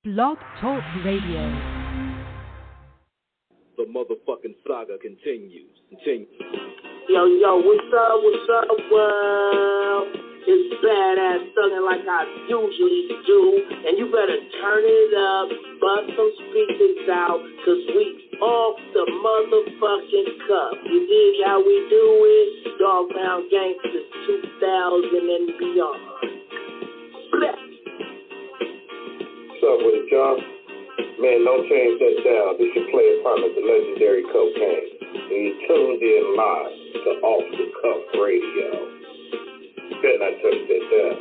Blog Talk Radio. The motherfucking saga continues. Yo, what's up, world? It's badass thuggin' like I usually do, and you better turn it up, bust some speakers out, cause we off the motherfucking cuff. You dig how we do it? Dog Pound Gangsters 2000 and beyond. Bleh. What's up with it, John? Man, don't change that down. This your player partner, the legendary Cocaine. And you tuned in live to Off the Cuff Radio. Better not touch that down.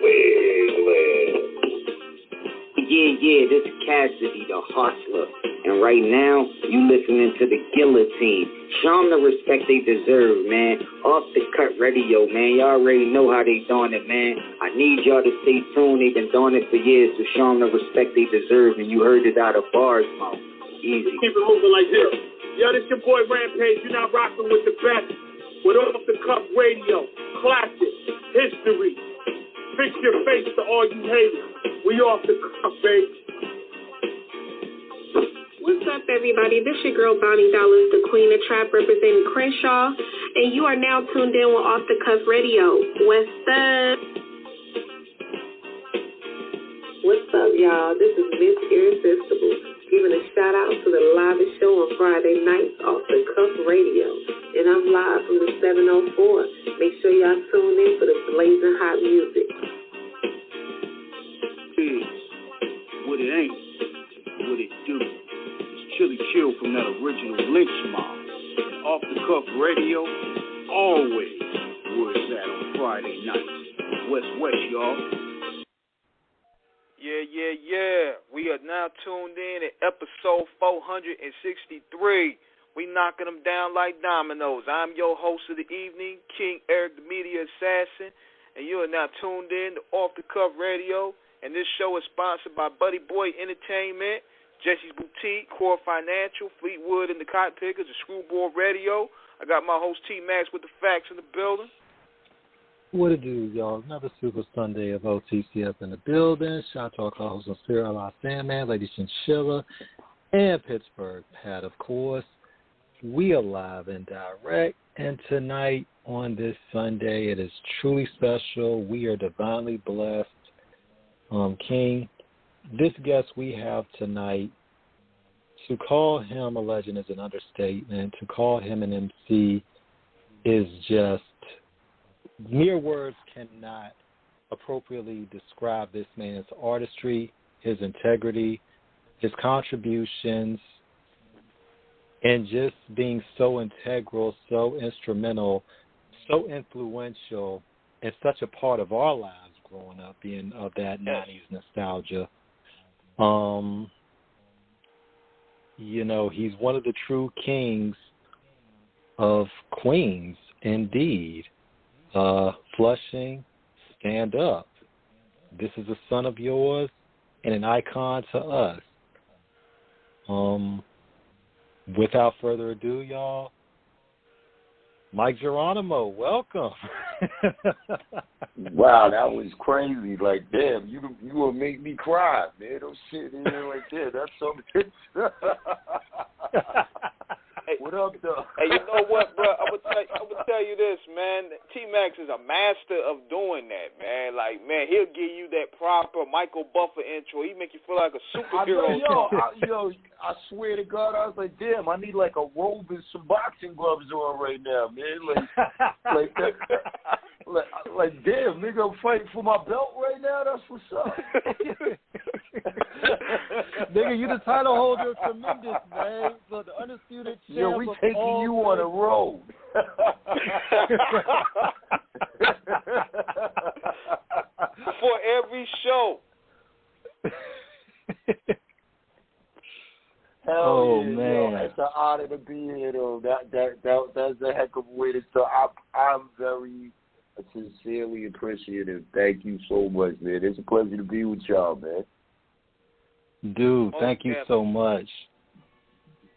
Wigglin'. Yeah, this is Cassidy, the hustler. And right now, you listening to the Guillotine. Show them the respect they deserve, man. Off the Cut Radio, man. Y'all already know how they doing it, man. I need y'all to stay tuned. They've been doing it for years, so show them the respect they deserve. And you heard it out of bars, man. Easy. Keep it moving like this. Yo, this your boy Rampage. You're not rocking with the best. With Off the Cuff Radio. Classic. History. Fix your face to all you haters. We off the cuff, baby. What's up, everybody? This your girl, Bonnie Dollars, the Queen of Trap, representing Crenshaw, and you are now tuned in with Off the Cuff Radio. What's up? What's up, y'all? This is Miss Irresistible, giving a shout-out to the livest show on Friday nights, Off the Cuff Radio, and I'm live from the 704. Make sure y'all tune in for the blazing hot music. What it ain't, what it do. It's Chili Chill from that original Lynch Mob. And Off the Cuff Radio is always where it's at on Friday nights. West, y'all. Yeah. We are now tuned in at episode 463. We knocking them down like dominoes. I'm your host of the evening, King Eric, the Media Assassin, and you are now tuned in to Off the Cuff Radio. And this show is sponsored by Buddy Boy Entertainment, Jesse's Boutique, Core Financial, Fleetwood and the Cotton Pickers, and Screwball Radio. I got my host T-Max with the facts in the building. What it do, y'all? Another Super Sunday of OTCF in the building. Shout out to our co-hosts on Spirit Alive Sandman, Lady Chinchilla, and Pittsburgh Pat, of course. We are live and direct, and tonight on this Sunday, it is truly special. We are divinely blessed. King, this guest we have tonight, to call him a legend is an understatement. To call him an MC is just, mere words cannot appropriately describe this man's artistry, his integrity, his contributions, and just being so integral, so instrumental, so influential, and such a part of our lives growing up, being of that 90s nostalgia. He's one of the true kings of Queens, indeed. Flushing, stand up. This is a son of yours and an icon to us. Without further ado, y'all, Mike Geronimo, welcome. Wow, that was crazy. Like, damn, you gonna make me cry, man. Don't shit in there like that. That's something. What up, though? Hey, you know what, bro? I would tell you this, man. T-Max is a master of doing that, man. Like, man, he'll give you that proper Michael Buffer intro. He make you feel like a superhero. I swear to God, I was like, damn, I need like a robe and some boxing gloves on right now, man. Like, damn, nigga, I'm fighting for my belt right now. That's what's up. Nigga, you the title holder of Tremendous, man. So the undisputed champ. Yo, we taking you on a road. For every show. Hell yeah, man, yo, it's an honor to be here, though. That's a heck of a way to start. I'm very sincerely appreciative. Thank you so much, man. It's a pleasure to be with y'all, man. Dude, thank you so much.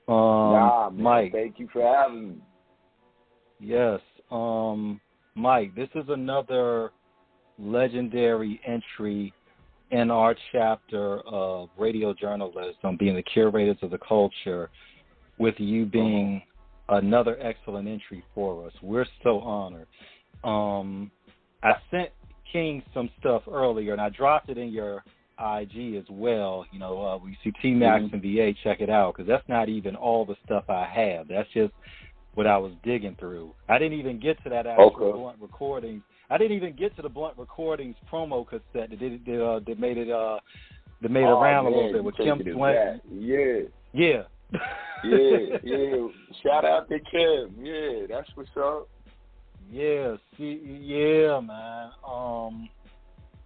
Man, Mike, thank you for having me. Yes, Mike, this is another legendary entry in our chapter of radio journalism, being the curators of the culture, with you being another excellent entry for us. We're so honored. I sent King some stuff earlier, and I dropped it in your IG as well. You know, we see T-Max and VA, check it out, because that's not even all the stuff I have. That's just what I was digging through. I didn't even get to that actual Blunt Recordings. I didn't even get to the Blunt Recordings promo cassette that made it around a little bit with Kim Swank. Yeah. Yeah. yeah. Shout out to Kim. Yeah, that's what's up. Yeah, man.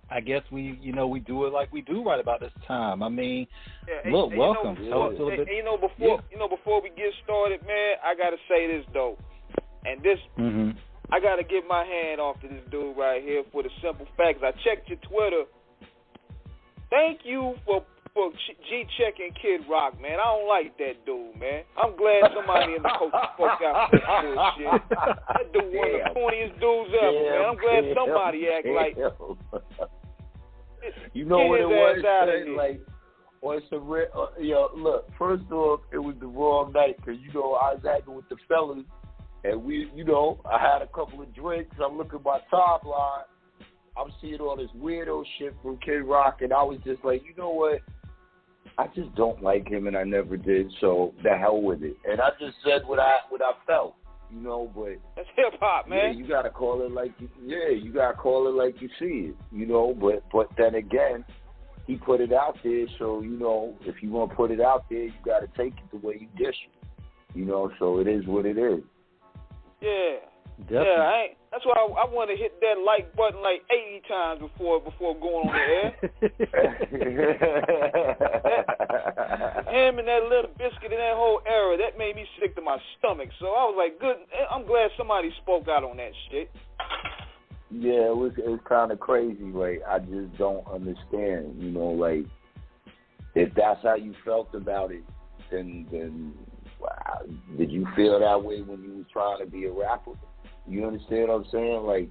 I guess we do it like we do right about this time. I mean, look, welcome. Tell us a little bit. Before we get started, man, I gotta say this though, and this, I gotta get my hand off to this dude right here for the simple fact. I checked your Twitter. Thank you for G-checking Kid Rock, man. I don't like that dude, man. I'm glad somebody in the coach spoke out for that bullshit. That dude one of the corniest dudes ever, man. I'm glad somebody act like. You know what it was? Like, on some look, first off, it was the wrong night, because, I was acting with the fellas, and I had a couple of drinks. I'm looking at my timeline. I'm seeing all this weirdo shit from Kid Rock, and I was just like, you know what? I just don't like him, and I never did, so the hell with it. And I just said what I felt, but that's hip hop, man. Yeah, you gotta call it like you see it, but then again, he put it out there, so if you want to put it out there, you gotta take it the way you dish it, so it is what it is. Yeah. Definitely. Yeah, that's why I want to hit that like button like 80 times before going on the air. Him and that Little Biscuit and that whole era, that made me sick to my stomach. So I was like, good. I'm glad somebody spoke out on that shit. Yeah, it was kind of crazy. Like, I just don't understand. Like, if that's how you felt about it, then wow, did you feel that way when you was trying to be a rapper? You understand what I'm saying? Like,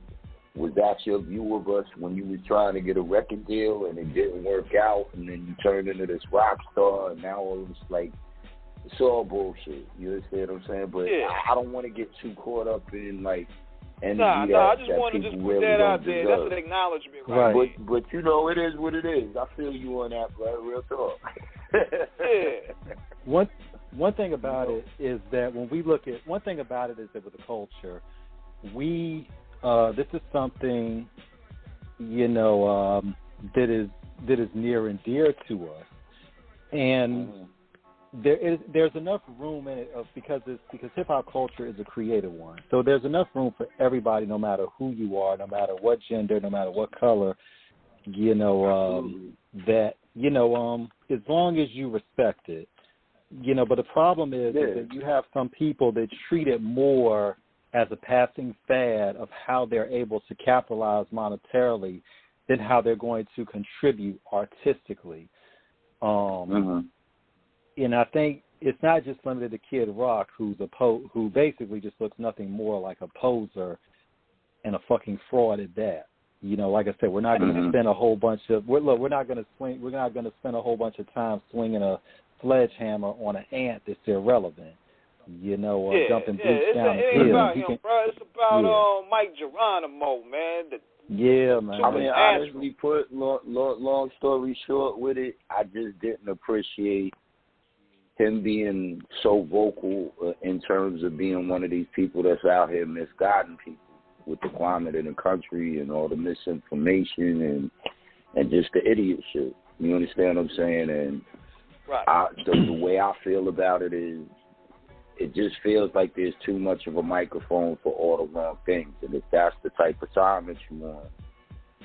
was that your view of us when you was trying to get a record deal and it didn't work out, and then you turned into this rock star, and now it's like, it's all bullshit. You understand what I'm saying? But I don't want to get too caught up in, like, energy I just want to just put that out there. That's an acknowledgement, right? But it is what it is. I feel you on that, bro. Real talk. One thing about it is that when we look at with the culture, this is something that is near and dear to us, and there's enough room in it because hip hop culture is a creative one. So there's enough room for everybody, no matter who you are, no matter what gender, no matter what color, that as long as you respect it. But the problem is that you have some people that treat it more as a passing fad of how they're able to capitalize monetarily than how they're going to contribute artistically. And I think it's not just limited to Kid Rock, who basically just looks nothing more like a poser and a fucking fraud at that. Like I said, we're not going to spend a whole bunch of we're not going to spend a whole bunch of time swinging a sledgehammer on an ant that's irrelevant. Jumping boots down the hill. It ain't about him, bro. It's about Mike Geronimo, man. Man. I mean, honestly put, long story short with it, I just didn't appreciate him being so vocal in terms of being one of these people that's out here misguiding people with the climate in the country and all the misinformation and just the idiot shit. You understand what I'm saying? And the way I feel about it is, it just feels like there's too much of a microphone for all the wrong things. And if that's the type of time that you want,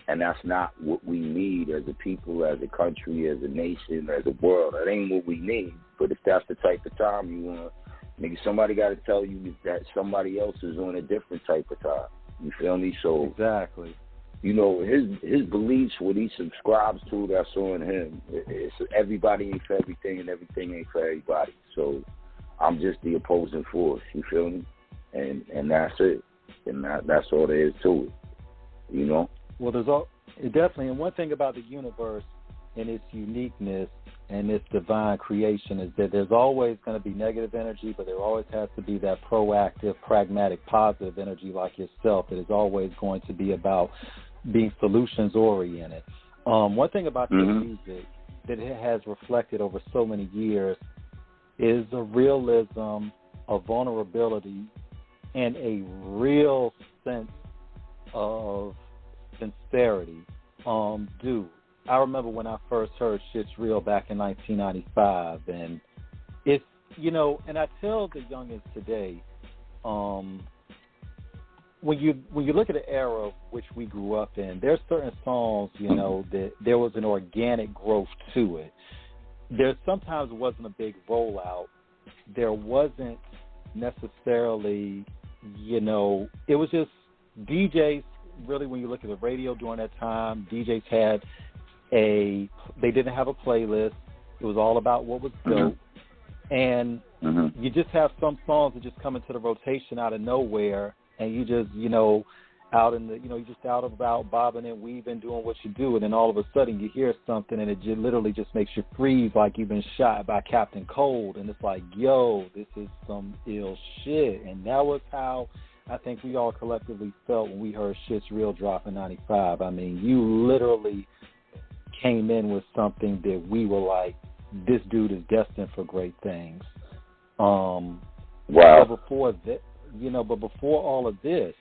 and that's not what we need as a people, as a country, as a nation, as a world, that ain't what we need. But if that's the type of time you want, nigga, somebody got to tell you that somebody else is on a different type of time. You feel me? So exactly. His beliefs, what he subscribes to, that's on him. It's everybody ain't for everything, and everything ain't for everybody. So I'm just the opposing force, you feel me? And that's it. And that's all there is to it, Well, there's definitely, and one thing about the universe and its uniqueness and its divine creation is that there's always going to be negative energy, but there always has to be that proactive, pragmatic, positive energy like yourself that is always going to be about being solutions-oriented. One thing about your music that it has reflected over so many years is a realism, a vulnerability, and a real sense of sincerity. Dude, I remember when I first heard Shit's Real back in 1995, and it's, you know, and I tell the youngins today, when you look at the era which we grew up in, there's certain songs, you know, that there was an organic growth to it. There sometimes wasn't a big rollout. There wasn't necessarily, you know, it was just DJs. Really, when you look at the radio during that time, DJs had they didn't have a playlist. It was all about what was dope. And you just have some songs that just come into the rotation out of nowhere, and you just, you know, out in the, you know, you just out about bobbing and weaving, doing what you do, and then all of a sudden you hear something, and it literally just makes you freeze like you've been shot by Captain Cold, and it's like, yo, this is some ill shit. And that was how I think we all collectively felt when we heard Shit's Real drop in 95. I mean, you literally came in with something that we were like, this dude is destined for great things. Wow. But before that, you know, but before all of this,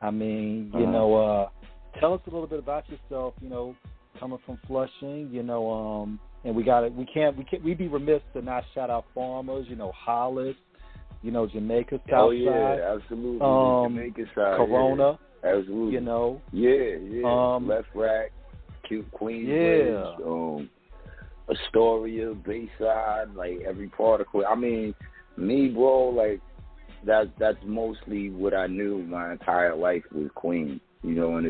I mean, you know, tell us a little bit about yourself, you know, coming from Flushing, you know, and we'd be remiss to not shout out farmers, you know, Hollis, you know, Jamaica, Southside. Oh, yeah, absolutely. Jamaica side. Corona. Yeah. Absolutely. You know. Yeah. Left Rack, Cute Queensbridge, Astoria, Bayside, like every part of Queens. I mean, me, bro, like, that's mostly what I knew my entire life was Queens, you know, and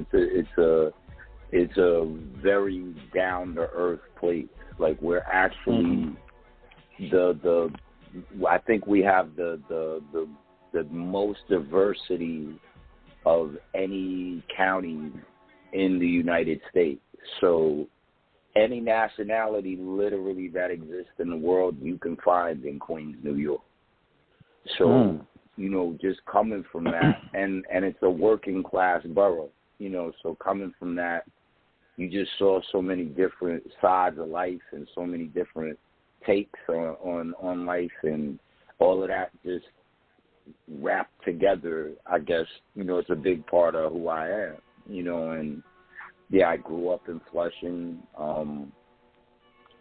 it's a very down to earth place. Like, we're actually I think we have the most diversity of any county in the United States. So any nationality literally that exists in the world you can find in Queens, New York. So you know, just coming from that, and it's a working class borough, you know, so coming from that, you just saw so many different sides of life and so many different takes on life, and all of that just wrapped together. I guess, you know, it's a big part of who I am, you know. And yeah, I grew up in Flushing.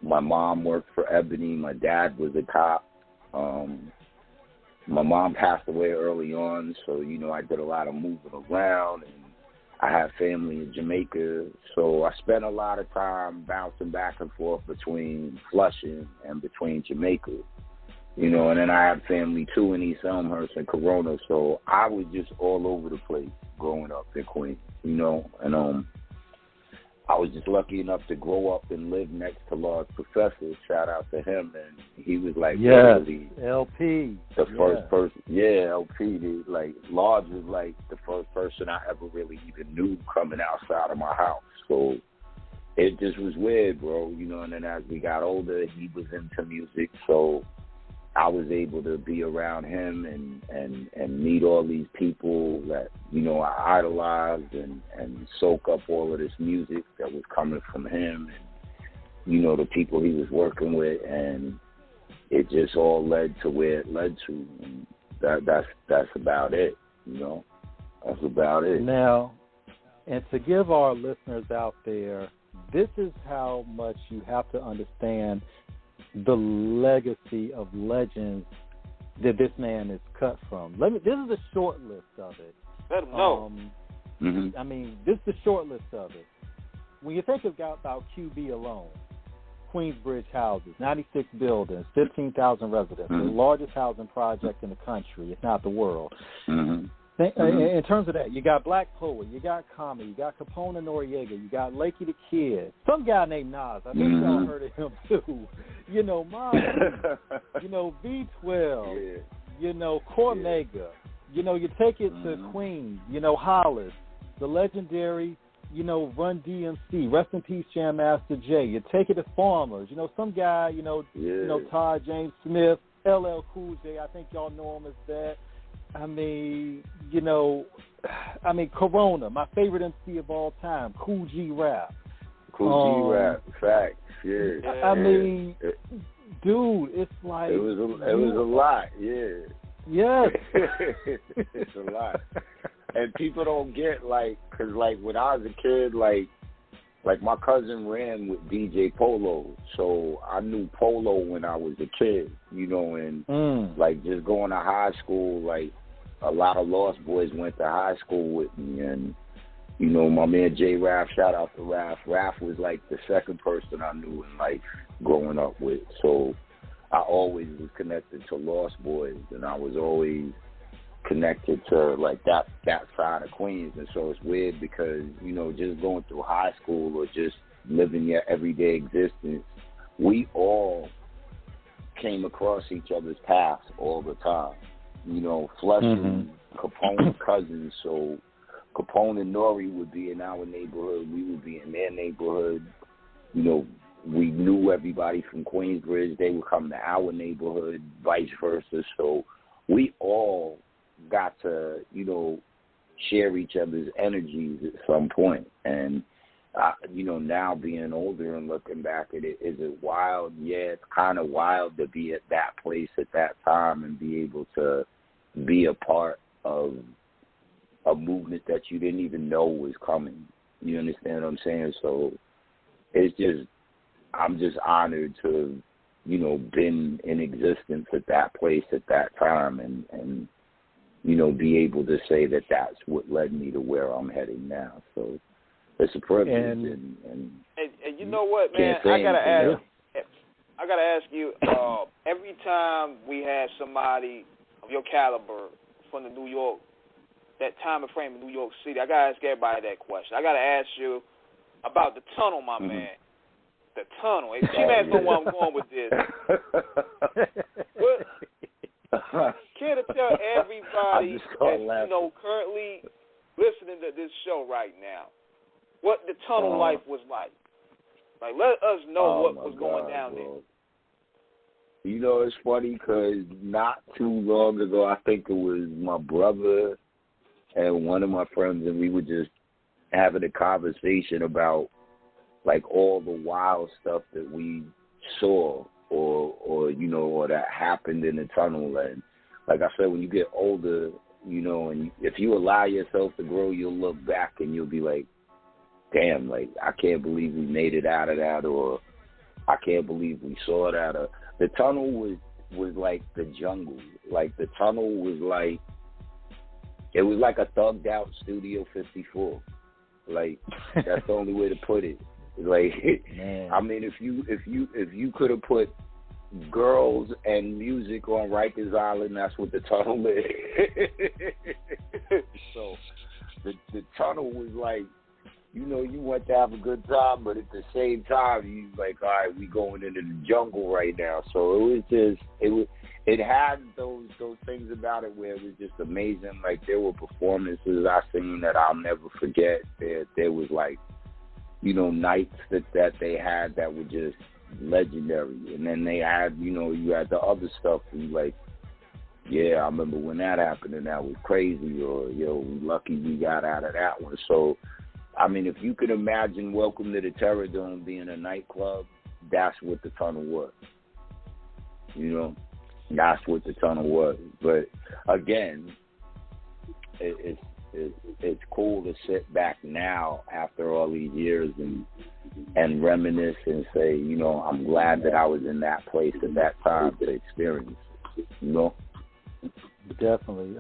My mom worked for Ebony. My dad was a cop. My mom passed away early on, so, you know, I did a lot of moving around, and I have family in Jamaica, so I spent a lot of time bouncing back and forth between Flushing and between Jamaica, you know, and then I have family, too, in East Elmhurst and Corona, so I was just all over the place growing up in Queens, you know, and I was just lucky enough to grow up and live next to Lord's Professor. Shout out to him, and he was like LP, the first person. Yeah, LP. Like Lord's was like the first person I ever really even knew coming outside of my house. So it just was weird, bro. You know. And then as we got older, he was into music, so I was able to be around him and meet all these people that, you know, I idolized and soak up all of this music that was coming from him and, you know, the people he was working with, and it just all led to where it led to. And that's about it, you know. That's about it. Now, and to give our listeners out there, this is how much you have to understand the legacy of legends that this man is cut from. This is a short list of it. Let him know. I mean, this is the short list of it. When you think about QB alone, Queensbridge houses, 96 buildings, 15,000 residents, the largest housing project in the country, if not the world. In terms of that, you got Black Poet, you got Common, you got Capone and Noriega, you got Lakey the Kid, some guy named Nas. I think y'all heard of him too. You know, Mom, you know, V12, you know, Cormega. You know, you take it to Queens, you know, Hollis, the legendary Run DMC, rest in peace, Jam Master Jay. You take it to Farmers, some guy, Todd James Smith, LL Cool J. I think y'all know him as that. I mean, Corona, my favorite MC of all time, Cool G Rap. Cool G Rap, facts, yeah. I mean, dude, it's like it was a lot, yeah. Yes, it's a lot. And people don't get, because, when I was a kid, like my cousin ran with DJ Polo, so I knew Polo when I was a kid, and, just going to high school, a lot of Lost Boys went to high school with me, and, my man J. Raff, shout out to Raff. Raff was, the second person I knew in life growing up with, so I always was connected to Lost Boys, and I was always connected to that side of Queens. And so it's weird because just going through high school or just living your everyday existence, we all came across each other's paths all the time. Flush and Capone cousins, so Capone and Nori would be in our neighborhood, we would be in their neighborhood. We knew everybody from Queensbridge, they would come to our neighborhood, vice versa. So we all got to, share each other's energies at some point. And, now being older and looking back at it, is it wild? Yeah, it's kind of wild to be at that place at that time and be able to be a part of a movement that you didn't even know was coming. You understand what I'm saying? So it's just, I'm just honored to have, been in existence at that place at that time and be able to say that that's what led me to where I'm heading now. So it's a privilege. And you know what, man? I gotta ask you. Every time we have somebody of your caliber from the New York, that time and frame in New York City, I gotta ask everybody that question. I gotta ask you about the tunnel, my man. The tunnel. Hey, she asked me where I'm going with this. Care to tell everybody that's currently listening to this show right now what the tunnel life was like? Let us know what was going down there. It's funny because not too long ago, I think it was my brother and one of my friends, and we were just having a conversation about all the wild stuff that we saw or that happened in the tunnel. And like I said, when you get older, and if you allow yourself to grow, you'll look back and you'll be like, damn, I can't believe we made it out of that, or I can't believe we saw that. Or the tunnel was like the jungle. The tunnel was it was like a thugged out Studio 54. That's the only way to put it. Man. I mean, if you could have put girls and music on Rikers Island, that's what the tunnel is. So the tunnel was you went to have a good time, but at the same time, you all right, we going into the jungle right now. So it had those things about it where it was just amazing. There were performances I seen that I'll never forget. There was nights that they had that were just legendary. And then they had, you had the other stuff and yeah, I remember when that happened and that was crazy, or, we lucky we got out of that one. So, I mean, if you could imagine Welcome to the Terror Dome being a nightclub, that's what the tunnel was. That's what the tunnel was. But, again, it's cool to sit back now after all these years and reminisce and say, I'm glad that I was in that place at that time to experience. Definitely.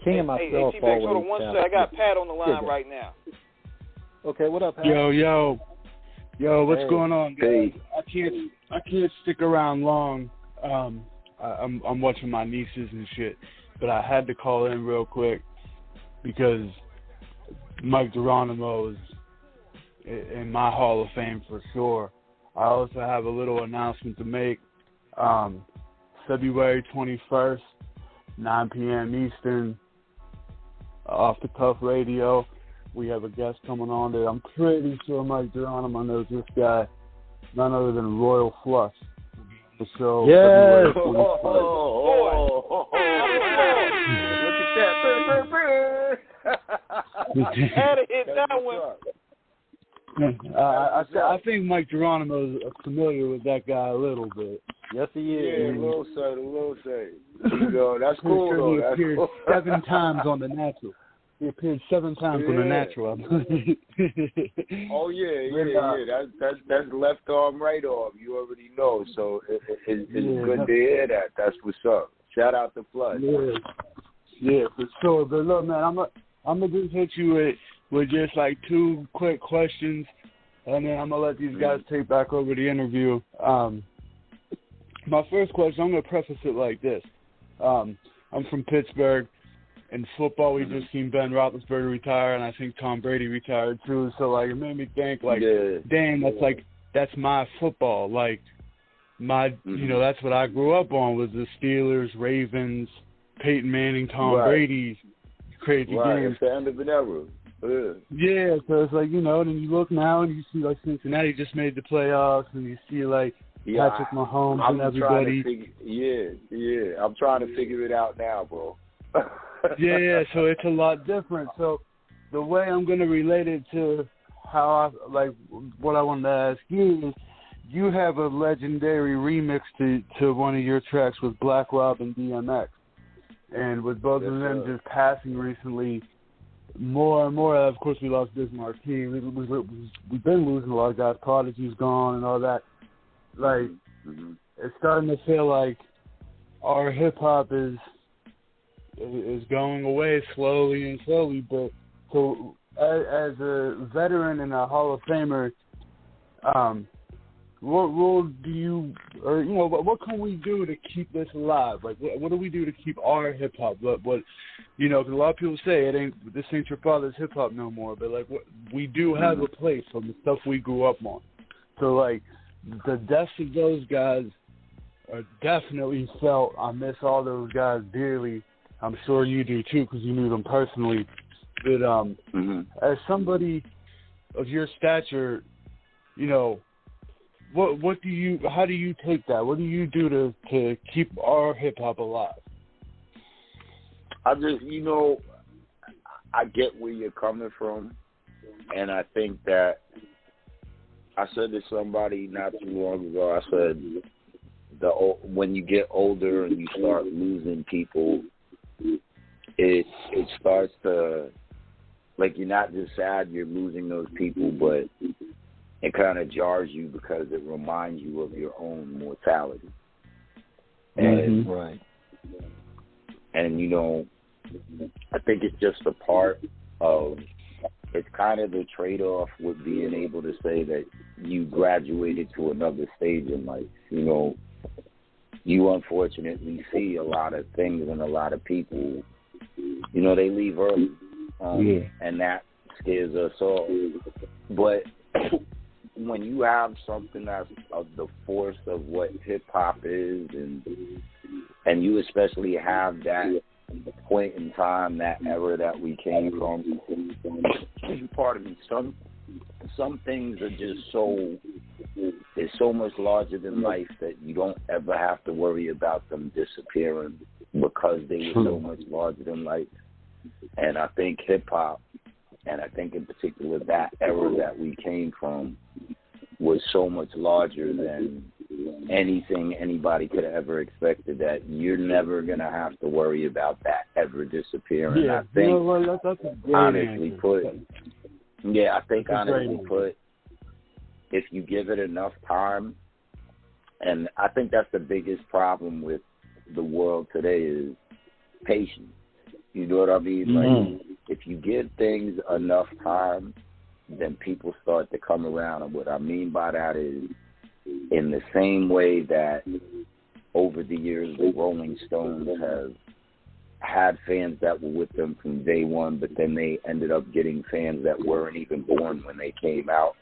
King and myself T-Bex, hold on one second. I got Pat on the line right now. Okay, what up, Pat? Yo, what's going on, guys? Hey. I can't stick around long. I'm watching my nieces and shit, but I had to call in real quick because Mike Geronimo is in my Hall of Fame for sure. I also have a little announcement to make. February 21st, 9 p.m. Eastern, Off the Cuff Radio. we have a guest coming on there. I'm pretty sure Mike Geronimo knows this guy, none other than Royal Flush. So yes. Look at that. Had to hit that one. I think Mike Geronimo is familiar with that guy a little bit. Yes, he is. Yeah, a little say. You know, that's cool, though. He That's appeared cool. 7 times on The Natural. He appeared 7 times on The Natural, I believe. Oh, yeah. That's left arm, right arm. You already know. So it's good to hear that. That's what's up. Shout out to Flood. Yeah, for sure. But look, man, I'm gonna just hit you with just like 2 quick questions, and then I'm gonna let these guys take back over the interview. My first question, I'm gonna preface it like this. I'm from Pittsburgh. In football, we just seen Ben Roethlisberger retire, and I think Tom Brady retired too. So like, it made me think like, damn, that's my football. Like my, you know, that's what I grew up on was the Steelers, Ravens, Peyton Manning, Tom Brady, crazy games. It's the end of an era. Yeah, so it's like, you know, and then you look now and you see like Cincinnati just made the playoffs, and you see like Patrick Mahomes and everybody. I'm trying to figure it out now, bro. Yeah, so it's a lot different. So the way I'm going to relate it to how what I wanted to ask you is, you have a legendary remix to one of your tracks with Black Rob and DMX. And with both of them just passing recently, more and more, of course, we lost Bismarck King. We've been losing a lot of guys. Prodigy's gone and all that. Like, it's starting to feel like our hip-hop is going away slowly. But so as a veteran and a Hall of Famer, what role do you, or you know, what can we do to keep this alive? Like, what do we do to keep our hip hop? What you know, 'cause a lot of people say this ain't your father's hip hop no more. But like, we do have a place from the stuff we grew up on. So like, the deaths of those guys are definitely felt. I miss all those guys dearly. I'm sure you do too, because you knew them personally. But as somebody of your stature, you know, how do you take that? What do you do to keep our hip hop alive? I just, you know, I get where you're coming from, and I think that I said to somebody not too long ago. I said when you get older and you start losing people, it starts to, like, you're not just sad you're losing those people, but it kind of jars you because it reminds you of your own mortality. And and you know, I think it's just a part of, it's kind of the trade-off with being able to say that you graduated to another stage in life. You know, you unfortunately see a lot of things and a lot of people, you know, they leave early, and that scares us all. But when you have something that's of the force of what hip-hop is, and you especially have that point in time, that era that we came from, pardon me, some things are just it's so much larger than life that you don't ever have to worry about them disappearing because they were so much larger than life. And I think hip-hop, and I think in particular that era that we came from, was so much larger than anything anybody could have ever expected, that you're never going to have to worry about that ever disappearing. Yeah, I think, you know, that's a great honestly answer. put, if you give it enough time, and I think that's the biggest problem with the world today is patience. You know what I mean? Like, if you give things enough time, then people start to come around. And what I mean by that is, in the same way that over the years the Rolling Stones have had fans that were with them from day one, but then they ended up getting fans that weren't even born when they came out.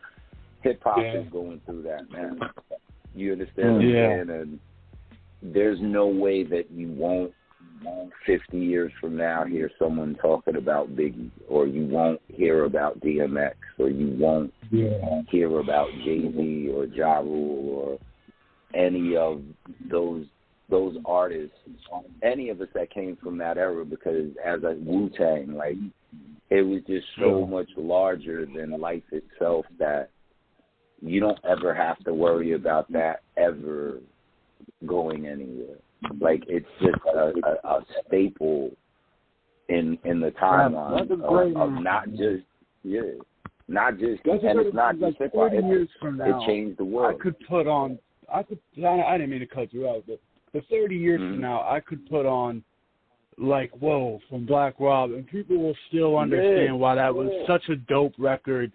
Hip-hop is going through that, man. You understand what I'm saying? And there's no way that you won't 50 years from now hear someone talking about Biggie, or you won't hear about DMX, or you won't hear about Jay-Z or Ja Rule or any of those artists, any of us that came from that era, because as a Wu-Tang, like, it was just so much larger than life itself that you don't ever have to worry about that ever going anywhere. Like, it's just a staple in the timeline of not just and it's not just hip-hop. It changed the world. I didn't mean to cut you out, but 30 years from now, I could put on, like, Whoa from Black Rob, and people will still understand why that was such a dope record.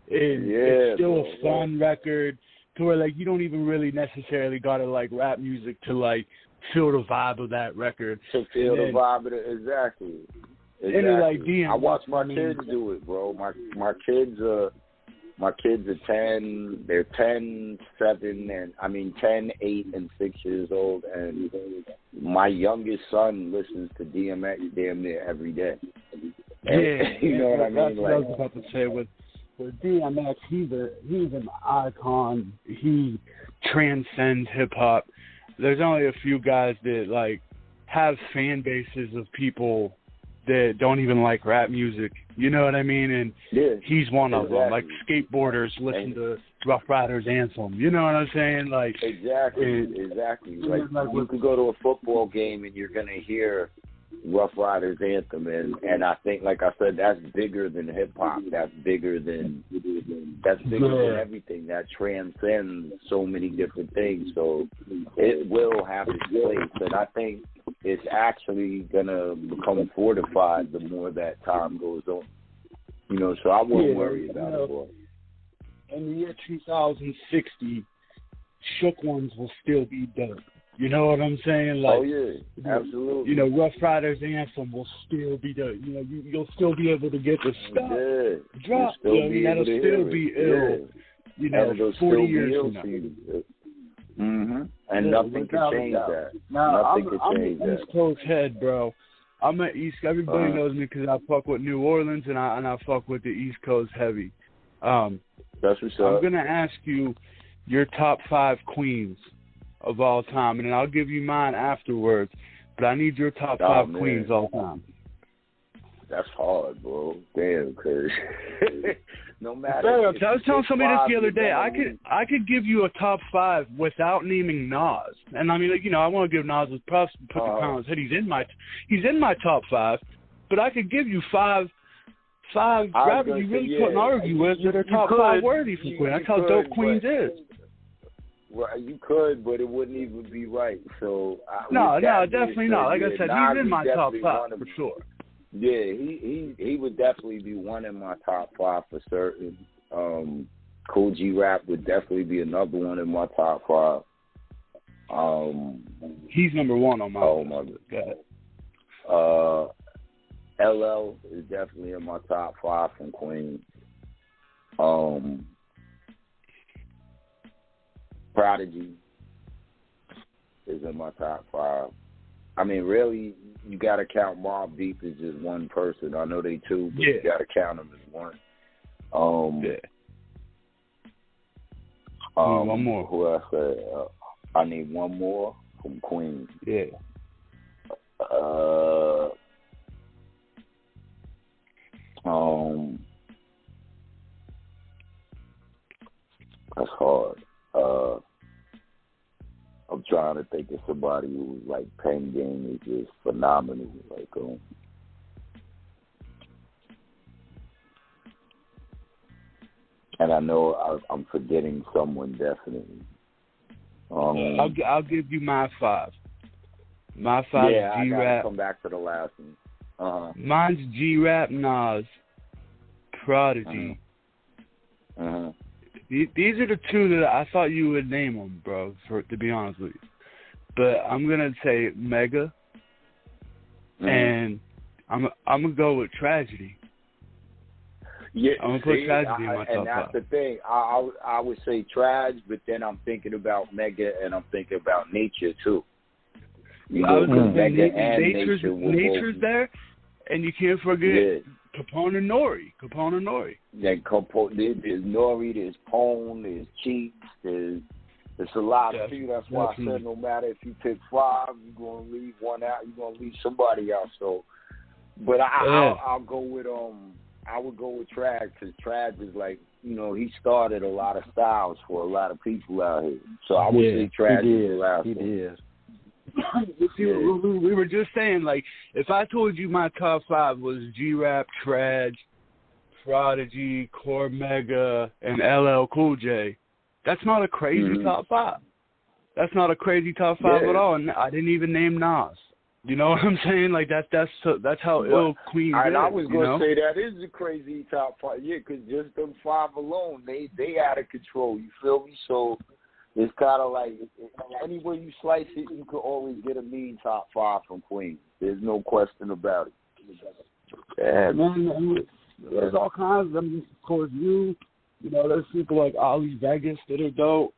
It's still a fun record, to where, like, you don't even really necessarily got to like rap music to, like, feel the vibe of that record. To feel the vibe of it, exactly. And like I watch my kids do it, bro. My kids are 10, they're 10, 7, and 10, 8, and 6 years old, and my youngest son listens to DMX damn near every day. You know what I mean? That's what I was about to say. With DMX, he's an icon. He transcends hip hop. There's only a few guys that, like, have fan bases of people that don't even like rap music. You know what I mean? And he's one of them. Like, skateboarders listen to Rough Riders Anthem. You know what I'm saying? Like, exactly. Like you could go to a football game and you're gonna hear Rough Riders Anthem, and I think, like I said, that's bigger than hip hop. That's bigger than everything. That transcends so many different things. So it will have its place, and I think it's actually gonna become fortified the more that time goes on. You know, so I won't worry about it, boy. In the year 2060, Shook Ones will still be dope. You know what I'm saying? Like, absolutely. You know, Rough Riders Anthem will still be dope. You know, you'll still be able to get the stuff drop. That'll still be ill. You know, 40 years from now. And nothing can change that. I'm an East Coast head, bro. I'm an East. Everybody knows me because I fuck with New Orleans and I fuck with the East Coast heavy. That's what's up. I'm gonna ask you your top 5 queens of all time, and then I'll give you mine afterwards. But I need your top 5 queens all time. That's hard, bro. Damn, cause no matter. I was telling somebody this the other day. I could give you a top 5 without naming Nas, and I mean, like, you know, I want to give Nas his props and put the crown on his head. He's in my top 5, but I could give you five rappers you really couldn't argue with that are top 5 worthy for Queen. That's how dope Queens is. Well, you could, but it wouldn't even be right. So no, definitely not. Like I said, he's in my top 5 for sure. Yeah, he would definitely be one in my top 5 for certain. Cool G Rap would definitely be another one in my top 5. He's number 1 on my list. LL is definitely in my top 5 from Queens. Prodigy is in my top 5. I mean, really, you got to count Mobb Deep as just one person. I know they two, but you got to count them as one. One more. Who else? I need one more from Queens. Yeah. That's hard. I'm trying to think of somebody who's like pen game is just phenomenal. Like, and I know I'm forgetting someone definitely. I'll give you my 5. My 5 is G-Rap. I gotta come back to the last one. Mine's G-Rap, Nas, Prodigy. These are the 2 that I thought you would name them, bro, to be honest with you. But I'm going to say Mega, and I'm going to go with Tragedy. Yeah, I'm going to put Tragedy in my top 5. And that's the thing. I would say Trag, but then I'm thinking about Mega, and I'm thinking about Nature, too. You I was know, going to say nature's there, and you can't forget Capone and Nori. There's Nori, there's Pone, there's Cheeks, there's a lot of people. That's why I said no matter if you pick 5, you're going to leave one out, you're going to leave somebody out. So, but I'll go with I would go with Trad, because Trad is like, you know, he started a lot of styles for a lot of people out here. So I would say Trad is the last one. He did. We were just saying, like, if I told you my top 5 was G-Rap, Trad, Prodigy, Cormega, and LL Cool J, that's not a crazy top 5. That's not a crazy top 5 at all. And I didn't even name Nas. You know what I'm saying? Like that's how ill Queens is. And I was going to say that is a crazy top 5. Yeah, because just them 5 alone, they out of control. You feel me? So it's kind of like any way you slice it, you could always get a mean top 5 from Queens. There's no question about it. Yeah, man, there's all kinds of them. Of course, you know, there's people like Ali Vegas that are dope.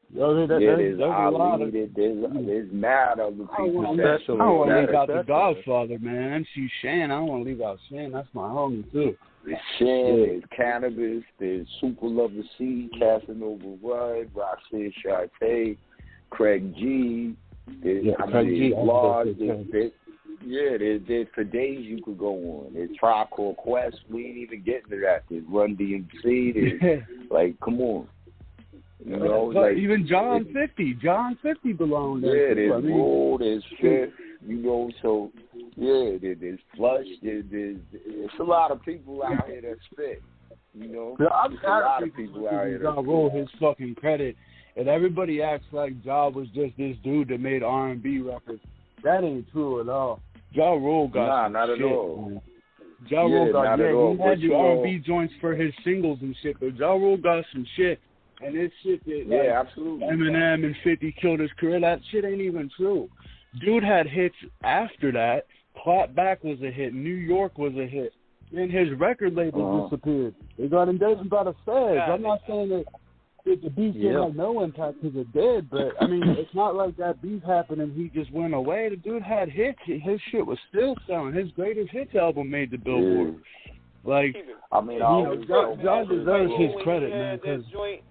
There's Ali, there's mad other people. I don't want to leave out the Godfather, man. MC Shan, I don't want to leave out Shan. That's my homie, too. There's Shan, there's Cannabis, there's Super Lover C, Casanova Rudd, Roxanne Sharte, Craig G, there's Large, there's for days you could go on. There's Tricore Quest, we ain't even getting to that. There's Run DMC, there's, like, come on. You know, like, even John 50 belongs there. Yeah, there's Roll, there's Fifth, you know, so, there's Flush, there's a lot of people out here that spit, you know. There's a lot of people out here that spit. Roll his fucking credit, and everybody acts like Ja was just this dude that made R&B records. That ain't true at all. Ja Rule got not shit, at all. Man. Ja Rule got, he had the R&B joints for his singles and shit, but Ja Rule got some shit. And this shit that absolutely. Eminem and 50 killed his career, that shit ain't even true. Dude had hits after that. Clap Back was a hit. New York was a hit. Then his record label disappeared. They got indicted by the feds. I'm not saying that the beef didn't have no impact because it did, but, I mean, it's not like that beef happened and he just went away. The dude had hits. His shit was still selling. His greatest hits album made the Billboard. Like, I mean, John deserves his credit, man, because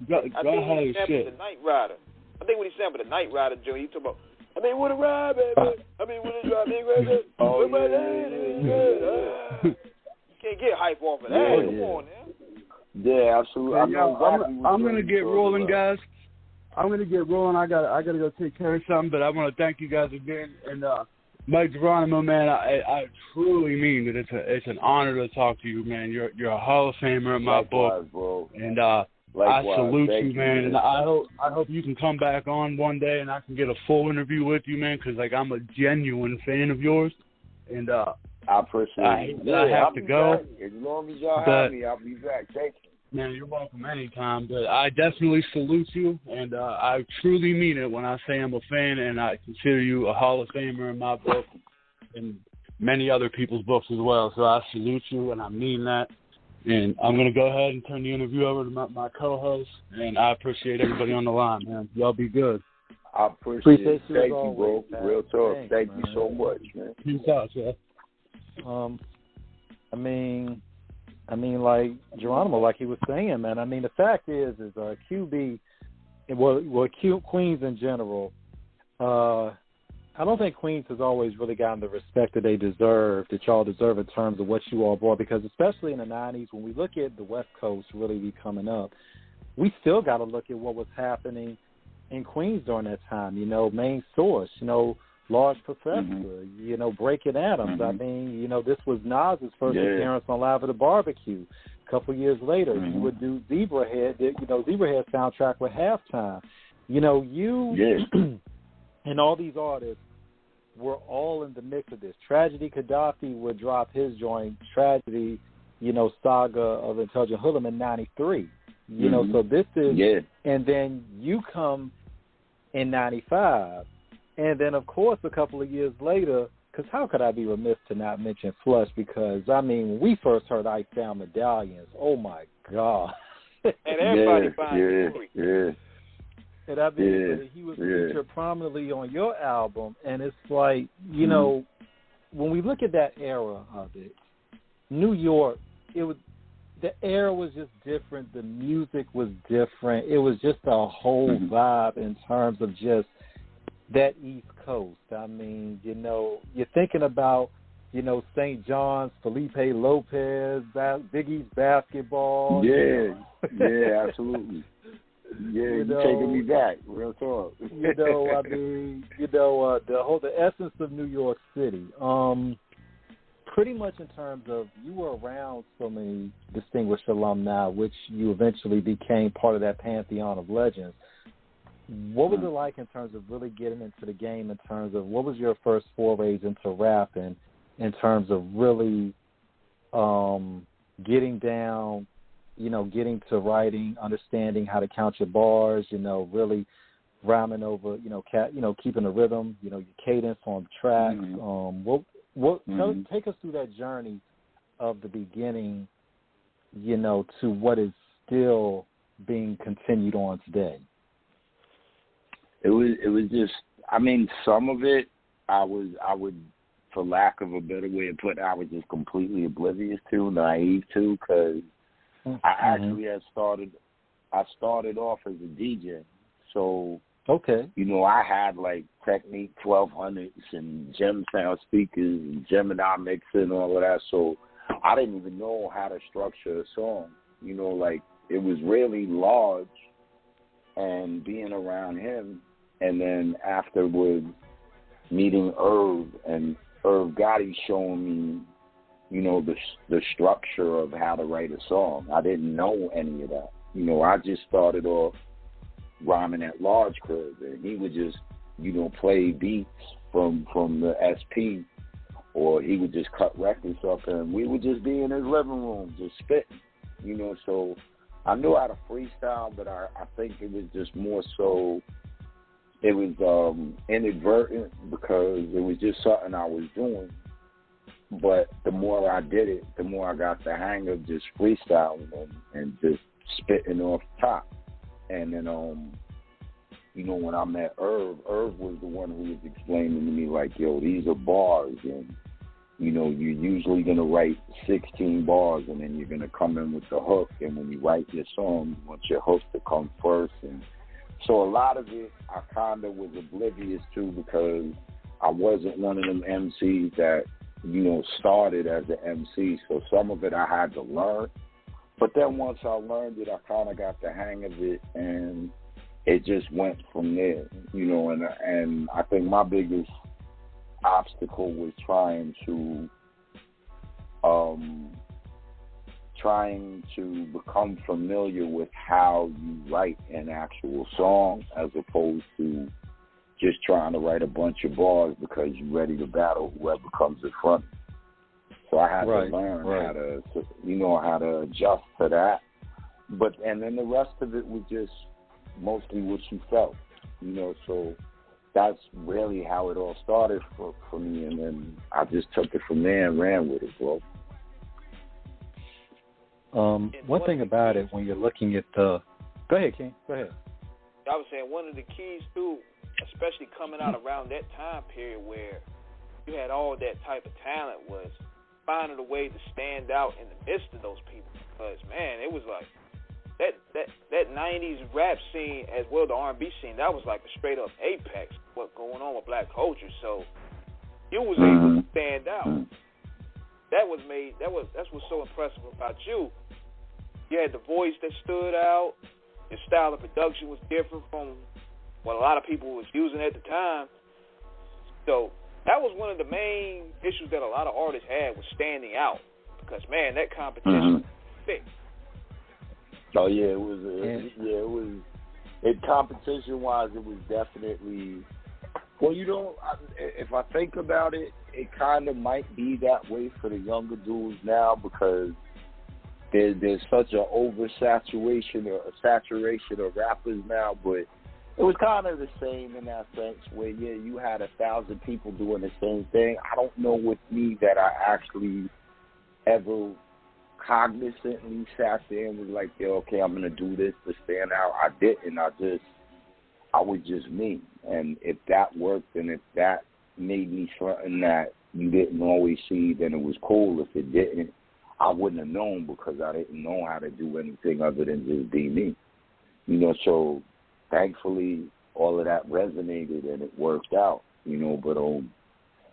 God had his shit. The Night Rider. I think when he sampled the Night Rider joint, he talked about, I mean, what a ride, baby. I mean, what a ride, big record. You can't get hype off of that. Come on, man. Yeah, absolutely. I'm going to get rolling, guys. I'm going to get rolling. I gotta go take care of something, but I want to thank you guys again. And, Mike Geronimo, man, I truly mean that it's an honor to talk to you, man. You're a Hall of Famer in my book, bro. And I salute you, man. And I hope you can come back on one day and I can get a full interview with you, man, because like I'm a genuine fan of yours, and I appreciate it. I have to go. Back. As long as y'all have me, I'll be back. Thank you. Man, you're welcome anytime, but I definitely salute you, and I truly mean it when I say I'm a fan, and I consider you a Hall of Famer in my book and many other people's books as well. So I salute you, and I mean that. And I'm going to go ahead and turn the interview over to my co-host, and I appreciate everybody on the line, man. Y'all be good. I appreciate it. Thank you, bro. Real talk. Thank you so much, man. Peace out, yeah. I mean, like Geronimo, like he was saying, man. I mean, the fact is QB, Queens in general. I don't think Queens has always really gotten the respect that they deserve, that y'all deserve in terms of what you all brought. Because especially in the 90s, when we look at the West Coast really be coming up, we still got to look at what was happening in Queens during that time. You know, Main Source. You know, Large Professor, you know, Breaking Adams. I mean, you know, this was Nas's first appearance on Live at the Barbecue. A couple years later, you would do Zebrahead, you know, Zebrahead soundtrack with Halftime. You know, and all these artists were all in the mix of this. Tragedy Gaddafi would drop his joint, Tragedy, you know, Saga of Intelligent Hoodlum in 93. You know, so this is, and then you come in 95. And then, of course, a couple of years later, because how could I be remiss to not mention Flush? Because, I mean, when we first heard I Found Medallions, oh, my God. And everybody finds it. And I mean, he was featured prominently on your album, and it's like, you know, when we look at that era of it, New York, the era was just different. The music was different. It was just a whole vibe in terms of just that East Coast. I mean, you know, you're thinking about, you know, St. John's, Felipe Lopez, Biggie's basketball. Yeah, yeah, absolutely. Yeah, you're taking me back. Real talk. You know, I mean, you know, the essence of New York City. Pretty much in terms of, you were around so many distinguished alumni, which you eventually became part of that pantheon of legends. What was it like in terms of really getting into the game, in terms of what was your first forays into rap, and in terms of really getting down, you know, getting to writing, understanding how to count your bars, you know, really rhyming over, you know, keeping the rhythm, you know, your cadence on tracks. Take us through that journey of the beginning, you know, to what is still being continued on today. It was just, I mean, some of it I would, for lack of a better way of putting it, I was just completely oblivious to, naive to, because I actually I started off as a DJ. So, you know, I had like Technique 1200s and Gem Sound speakers and Gemini mixer and all of that. So I didn't even know how to structure a song. You know, like, it was really Large and being around him, and then afterwards meeting Irv, and Irv Gotti showing me, you know, the structure of how to write a song. I didn't know any of that. You know, I just started off rhyming at Large Crib, and he would just, you know, play beats from the SP, or he would just cut records up, and we would just be in his living room just spitting, you know. So I knew how to freestyle, but I think it was just more so, it was inadvertent, because it was just something I was doing. But the more I did it, the more I got the hang of just freestyling and just spitting off top. And then, you know, when I met Irv was the one who was explaining to me, like, yo, these are bars, and, you know, you're usually going to write 16 bars, and then you're going to come in with the hook, and when you write your song, you want your hook to come first. And so a lot of it I kind of was oblivious to, because I wasn't one of them MCs that, you know, started as an MC. So some of it I had to learn. But then once I learned it, I kind of got the hang of it, and it just went from there, you know. And I think my biggest obstacle was trying to become familiar with how you write an actual song, as opposed to just trying to write a bunch of bars because you're ready to battle whoever comes in front. So I had to learn how to, you know, how to adjust to that. And then the rest of it was just mostly what you felt, you know. So that's really how it all started for me. And then I just took it from there and ran with it, bro. One thing about it, when you're looking at the... Go ahead, King. Go ahead. I was saying one of the keys, too, especially coming out around that time period where you had all that type of talent, was finding a way to stand out in the midst of those people. Because, man, it was like that 90s rap scene, as well the R&B scene, that was like a straight up apex of what's going on with black culture. So you was able to stand out. That's what's so impressive about you. You had the voice that stood out. Your style of production was different from what a lot of people was using at the time. So that was one of the main issues that a lot of artists had, was standing out. Because, man, that competition was thick. Oh, yeah, it was. Competition-wise, it was definitely. Well, you know, if I think about it, it kind of might be that way for the younger dudes now, because there's such an oversaturation or a saturation of rappers now. But it was kind of the same in that sense, where, yeah, you had 1,000 people doing the same thing. I don't know with me that I actually ever cognizantly sat there and was like, yeah, okay, I'm going to do this to stand out. I didn't. I was just me. And if that worked and if that made me something that you didn't always see, then it was cool. If it didn't, I wouldn't have known because I didn't know how to do anything other than just be me. You know, so thankfully all of that resonated and it worked out, you know,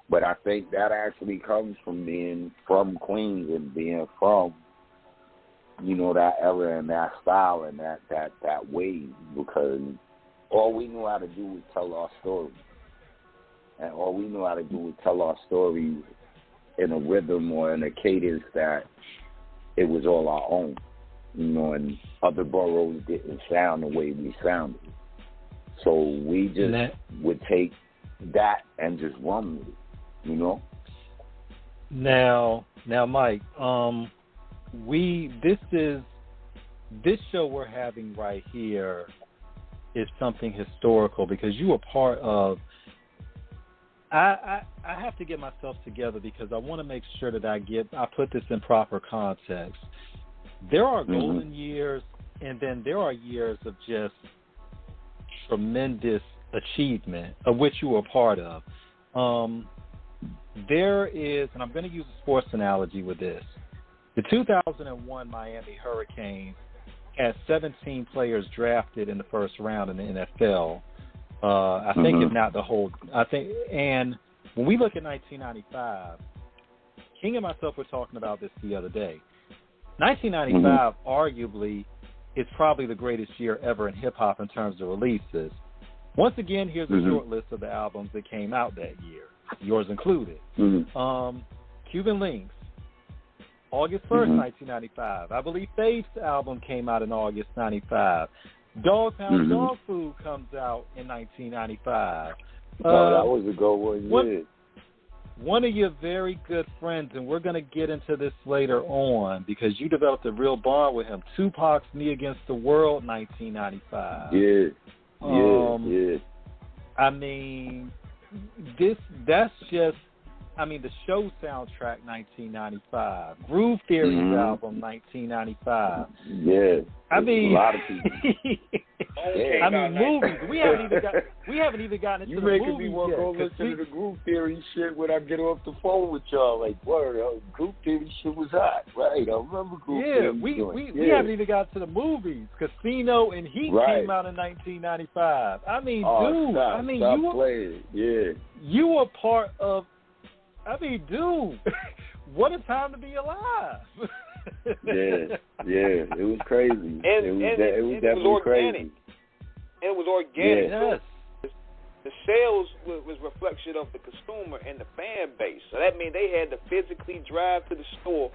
but I think that actually comes from being from Queens and being from, you know, that era and that style and that wave, because all we knew how to do was tell our story. And all we knew how to do was tell our story in a rhythm or in a cadence that it was all our own, you know, and other boroughs didn't sound the way we sounded. So we just would take that and just run with it, you know? Now, Mike, this show we're having right here is something historical because you were part of. I have to get myself together because I want to make sure that I put this in proper context. There are golden years, and then there are years of just tremendous achievement, of which you were a part of. There is, and I'm going to use a sports analogy with this. The 2001 Miami Hurricanes had 17 players drafted in the first round in the NFL. I think if not the whole, and when we look at 1995, King and myself were talking about this the other day. 1995 arguably is probably the greatest year ever in hip-hop in terms of releases. Once again, here's a short list of the albums that came out that year, yours included. Cuban Links, August 1st, 1995. I believe Faith's album came out in August 95. Dogtown Dog Food comes out in 1995. That was a good one, One of your very good friends, and we're going to get into this later on because you developed a real bond with him, Tupac's Knee Against the World, 1995. Yeah. I mean, that's just, the show soundtrack, 1995. Groove Theory's album, 1995. Yeah. A lot of people. Movies. We haven't even gotten into the movies yet. You making me want to go listen to the Groove Theory shit when I get off the phone with y'all. Like, word, Groove Theory shit was hot, right? I remember Groove Theory. We haven't even got to the movies. Casino and Heat came out in 1995. You were part of. Dude, what a time to be alive. Yeah, it was crazy. It was definitely crazy. And it was organic. Yes. The sales was reflection of the consumer and the fan base. So that means they had to physically drive to the store,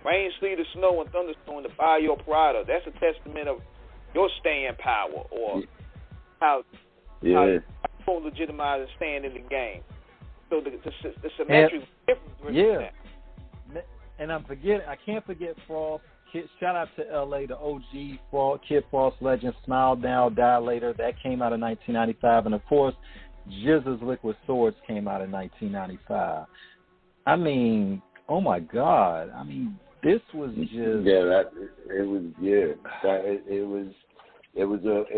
rain, sleet, or snow, and thunderstorm to buy your product. That's a testament of your staying power or how you legitimize and stand in the game. So the symmetry was different. And I can't forget Frost. Shout out to L.A., the OG Kid Frost legend, Smile Now, Die Later. That came out in 1995. And, of course, Jizz's Liquid Swords came out in 1995. Oh, my God. This was just... It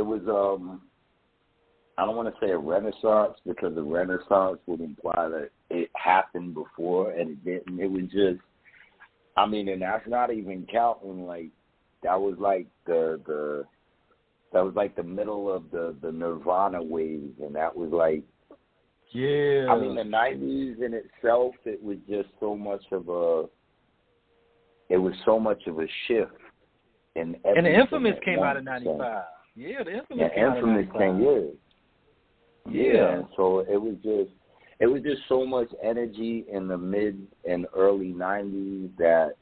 was I don't want to say a renaissance because a renaissance would imply that it happened before and it didn't. It was just, and that's not even counting that was like the middle of the Nirvana wave, and that was like, the 90s in itself, it was just so much of a shift. And the Infamous came out in 95. Yeah, the Infamous came out in 95. Yeah, so it was just so much energy in the mid and early 90s that,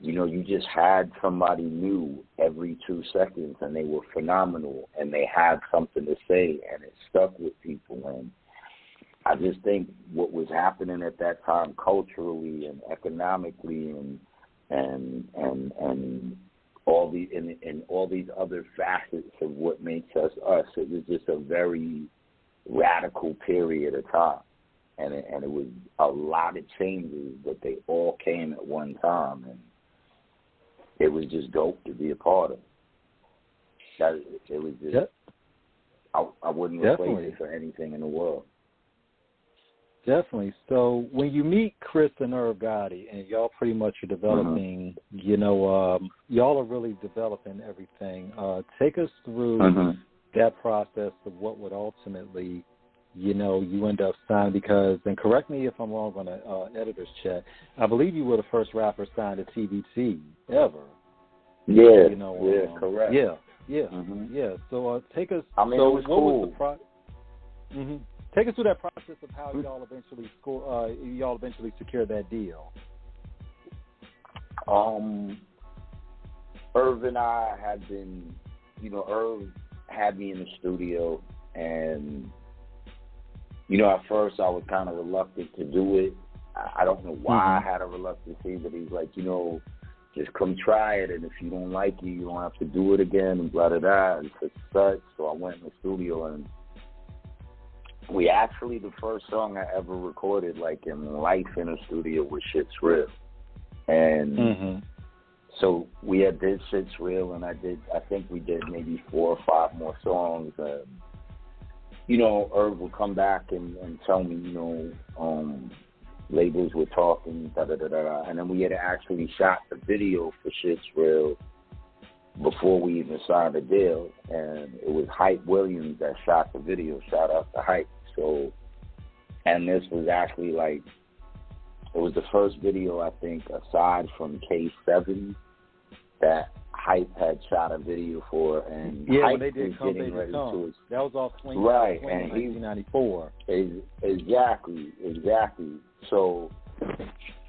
you just had somebody new every 2 seconds, and they were phenomenal, and they had something to say, and it stuck with people. And I just think what was happening at that time culturally and economically and all these other facets of what makes us us, it was just a very radical period of time, and it was a lot of changes, but they all came at one time, and it was just dope to be a part of. It was just I wouldn't replace it for anything in the world. Definitely. So when you meet Chris and Irv Gotti, and y'all pretty much are developing, y'all are really developing everything. Take us through that process of what would ultimately, you end up signing, because, and correct me if I'm wrong on an editor's check, I believe you were the first rapper signed to TVT ever. Yeah, correct. Yeah. So take us. I mean, so it was what cool. was the process? Take us through that process of how y'all eventually secured that deal. Irv and I had been, Irv had me in the studio, and at first I was kind of reluctant to do it. I don't know why I had a reluctancy, but he's like, just come try it, and if you don't like it, you don't have to do it again, and blah, blah, blah, and such. So I went in the studio, and we actually, the first song I ever recorded, like, in life in a studio was Shit's Real. And so we had did Shit's Real, and I think we did maybe 4 or 5 more songs. Irv would come back and tell me, labels were talking, da-da-da-da-da. And then we had actually shot the video for Shit's Real before we even signed the deal. And it was Hype Williams that shot the video. Shout out to Hype. So, and this was actually it was the first video, I think, aside from K7 that Hype had shot a video for, and Hype when they did Come Baby Come. That was off Swing, right, Swing and 1994. Exactly. So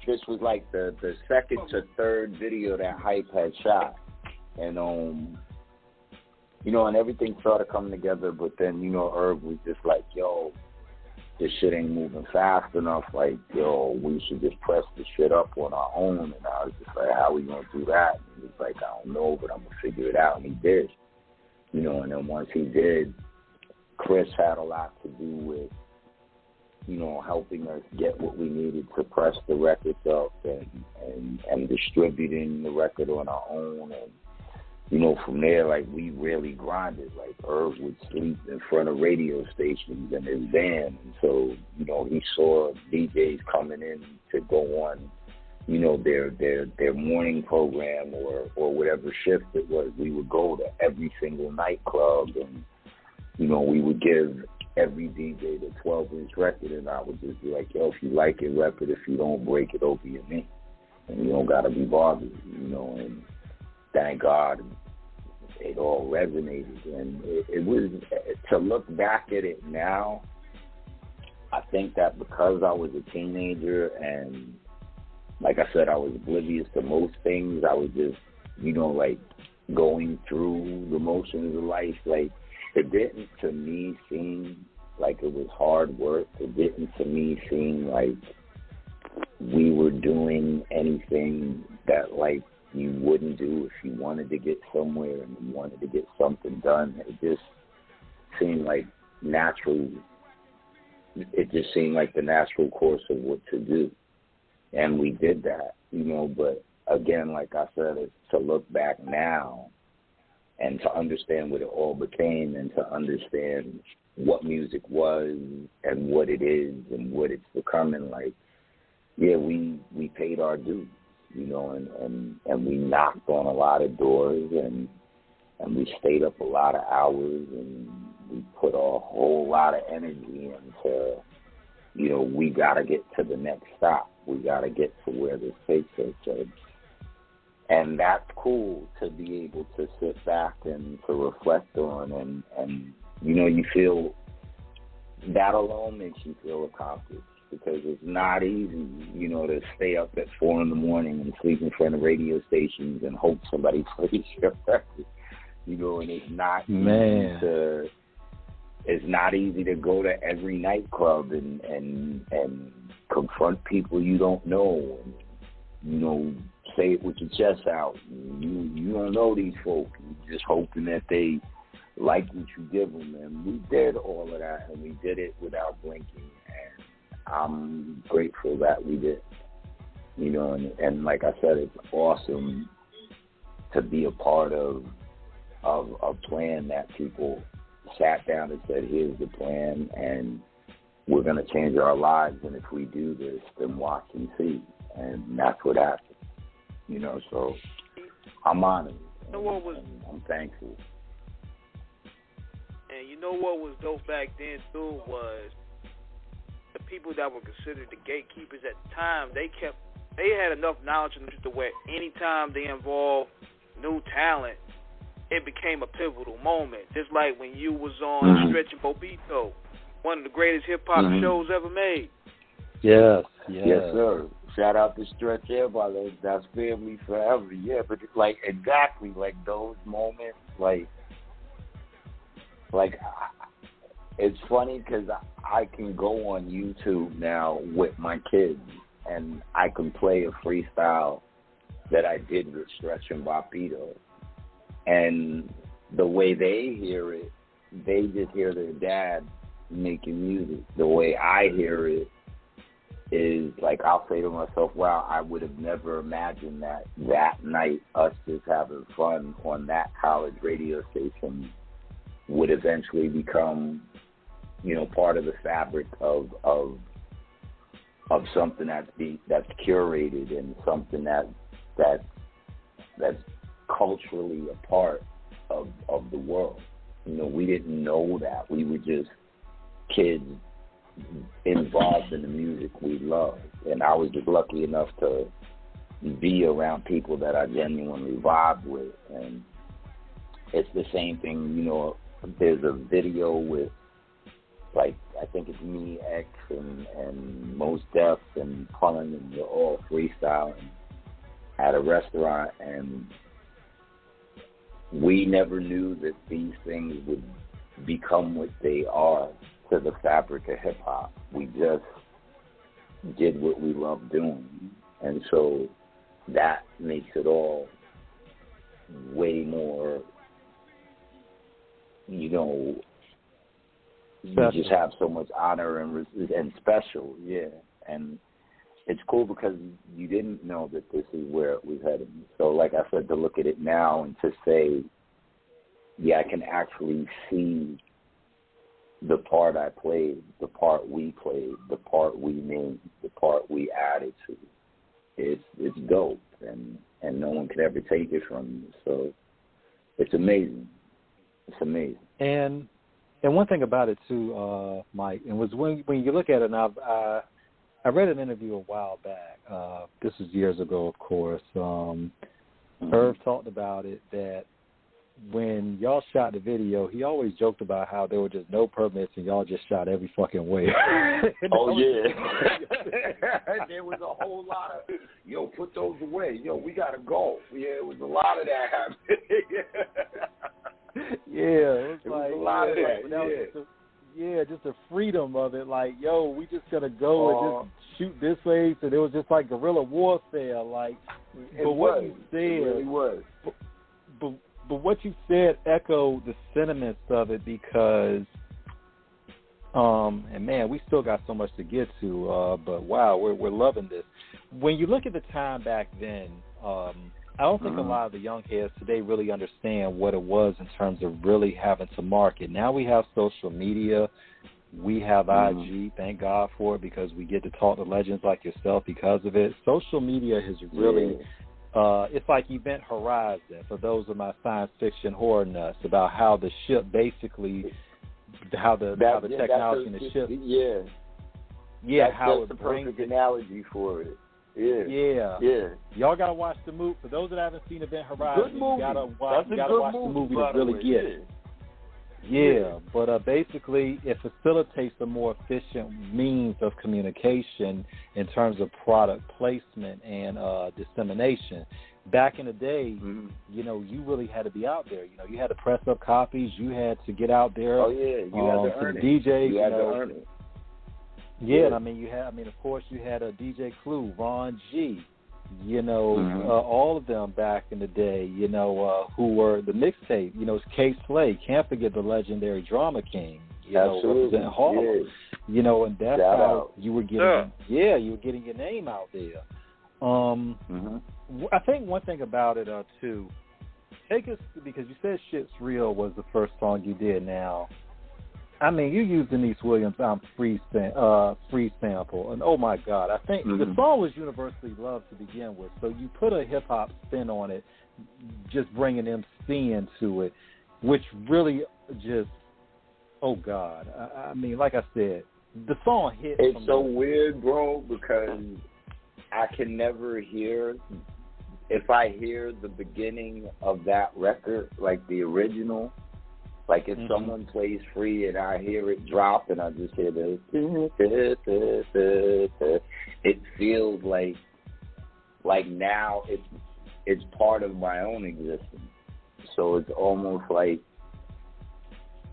this was like the second to third video that Hype had shot, and and everything started coming together. But then Irv was just like, yo, this shit ain't moving fast enough. Like, yo, we should just press the shit up on our own. And I was just like, how we gonna do that? And he was like, I don't know, but I'm gonna figure it out. And he did. And then once he did, Chris had a lot to do with, helping us get what we needed to press the records up and distributing the record on our own. And from there, we really grinded. Irv would sleep in front of radio stations in his van. And so, he saw DJs coming in to go on, their morning program or whatever shift it was. We would go to every single nightclub, and, we would give every DJ the 12-inch record, and I would just be like, yo, if you like it, rep it. If you don't, break it over your knee. And you don't got to be bothered, and thank God it all resonated. And it was, to look back at it now, I think that because I was a teenager and, like I said, I was oblivious to most things, I was just, going through the motions of life. It didn't, to me, seem like it was hard work. It didn't, to me, seem like we were doing anything that, you wouldn't do if you wanted to get somewhere and you wanted to get something done. It just seemed like natural. It just seemed like the natural course of what to do. And we did that, but again, like I said, it's to look back now and to understand what it all became and to understand what music was and what it is and what it's becoming. We paid our dues. And we knocked on a lot of doors, and we stayed up a lot of hours, and we put a whole lot of energy into, we got to get to the next stop. We got to get to where this takes us. And that's cool to be able to sit back and to reflect on, and you feel that alone makes you feel accomplished. Because it's not easy, to stay up at 4 a.m. and sleep in front of radio stations and hope somebody plays your record. And it's not it's not easy to go to every nightclub and confront people you don't know and, say it with your chest out. You don't know these folk. You're just hoping that they like what you give them. And we did all of that, and we did it without blinking. And I'm grateful that we did, and like I said, it's awesome to be a part of a plan that people sat down and said, here's the plan, and we're going to change our lives, and if we do this, then watch and see. And that's what happened. You know, so I'm honored. And I'm thankful. And you know what was dope back then, too, was the people that were considered the gatekeepers at the time, they had enough knowledge in them to where anytime they involved new talent, it became a pivotal moment. Just like when you was on Stretch and Bobito, one of the greatest hip-hop shows ever made. Yes, yes, sir. Shout out to Stretch, everybody. That's family forever. Yeah, but it's like exactly like those moments. Like it's funny because I can go on YouTube now with my kids and I can play a freestyle that I did with Stretch and Bobito, and the way they hear it, they just hear their dad making music. The way I hear it is like, I'll say to myself, wow, I would have never imagined that night us just having fun on that college radio station would eventually become, you know, part of the fabric of something that's curated and something that's culturally a part of the world. You know, we didn't know that. We were just kids involved in the music we loved, and I was just lucky enough to be around people that I genuinely vibe with. And it's the same thing, you know, there's a video with, like, I think it's me, X, and Mos Def and Pun, and they're all freestyling at a restaurant, and we never knew that these things would become what they are to the fabric of hip-hop. We just did what we loved doing, and so that makes it all way more, you know, you just have so much honor and special, yeah. And it's cool because you didn't know that this is where it was heading. So, like I said, to look at it now and to say, yeah, I can actually see the part I played, the part we played, the part we made, the part we added to. It's dope, and no one can ever take it from you. So it's amazing. It's amazing. And one thing about it too, Mike, and was when you look at it, and I read an interview a while back. This was years ago, of course. Irv talked about it, that when y'all shot the video, he always joked about how there were just no permits and y'all just shot every fucking way. Oh, yeah. There was a whole lot of, yo, put those away. Yo, we got to go. Yeah, it was a lot of that happening. Yeah, it was like, a lot of that, just the freedom of it. Like, yo, we just got to go and just shoot this way. So it was just like guerrilla warfare. Like, but what you said, it really was. But what you said echoed the sentiments of it, because, and man, we still got so much to get to. But wow, we're loving this. When you look at the time back then, I don't think a lot of the young heads today really understand what it was in terms of really having to market. Now we have social media, we have IG. Thank God for it, because we get to talk to legends like yourself because of it. Social media has really. It's like Event Horizon, for those of my science fiction horror nuts, about how the ship basically, how the technology in the ship. That's how it the brings perfect analogy for it. Yeah. Y'all gotta watch the movie. For those that haven't seen Event Horizon, you gotta watch the movie to really get it. Yeah, but basically it facilitates a more efficient means of communication in terms of product placement and dissemination. Back in the day, you know, you really had to be out there. You know, you had to press up copies. You had to get out there. Oh yeah, you had to earn it. DJs, you had to earn it. Yeah, and of course, you had a DJ Clue, Ron G. You know, all of them back in the day, you know, who were the mixtape. You know, K Slay. Can't forget the legendary Drama King. You know, representing Harlem. Yes. You know, and that's Shout how out. you were getting. Yeah, you were getting your name out there. I think one thing about it too. Take us, because you said "Shit's Real" was the first song you did. Now, I mean, you used Denise Williams' free sample, and oh my God, I think the song was universally loved to begin with. So you put a hip hop spin on it, just bringing MC into it, which really just, oh God, I mean, like I said, the song hit. It's so weird, bro, because I can never hear. If I hear the beginning of that record, like the original. Like if someone plays Free and I hear it drop and I just hear the, it feels like now it's part of my own existence. So it's almost like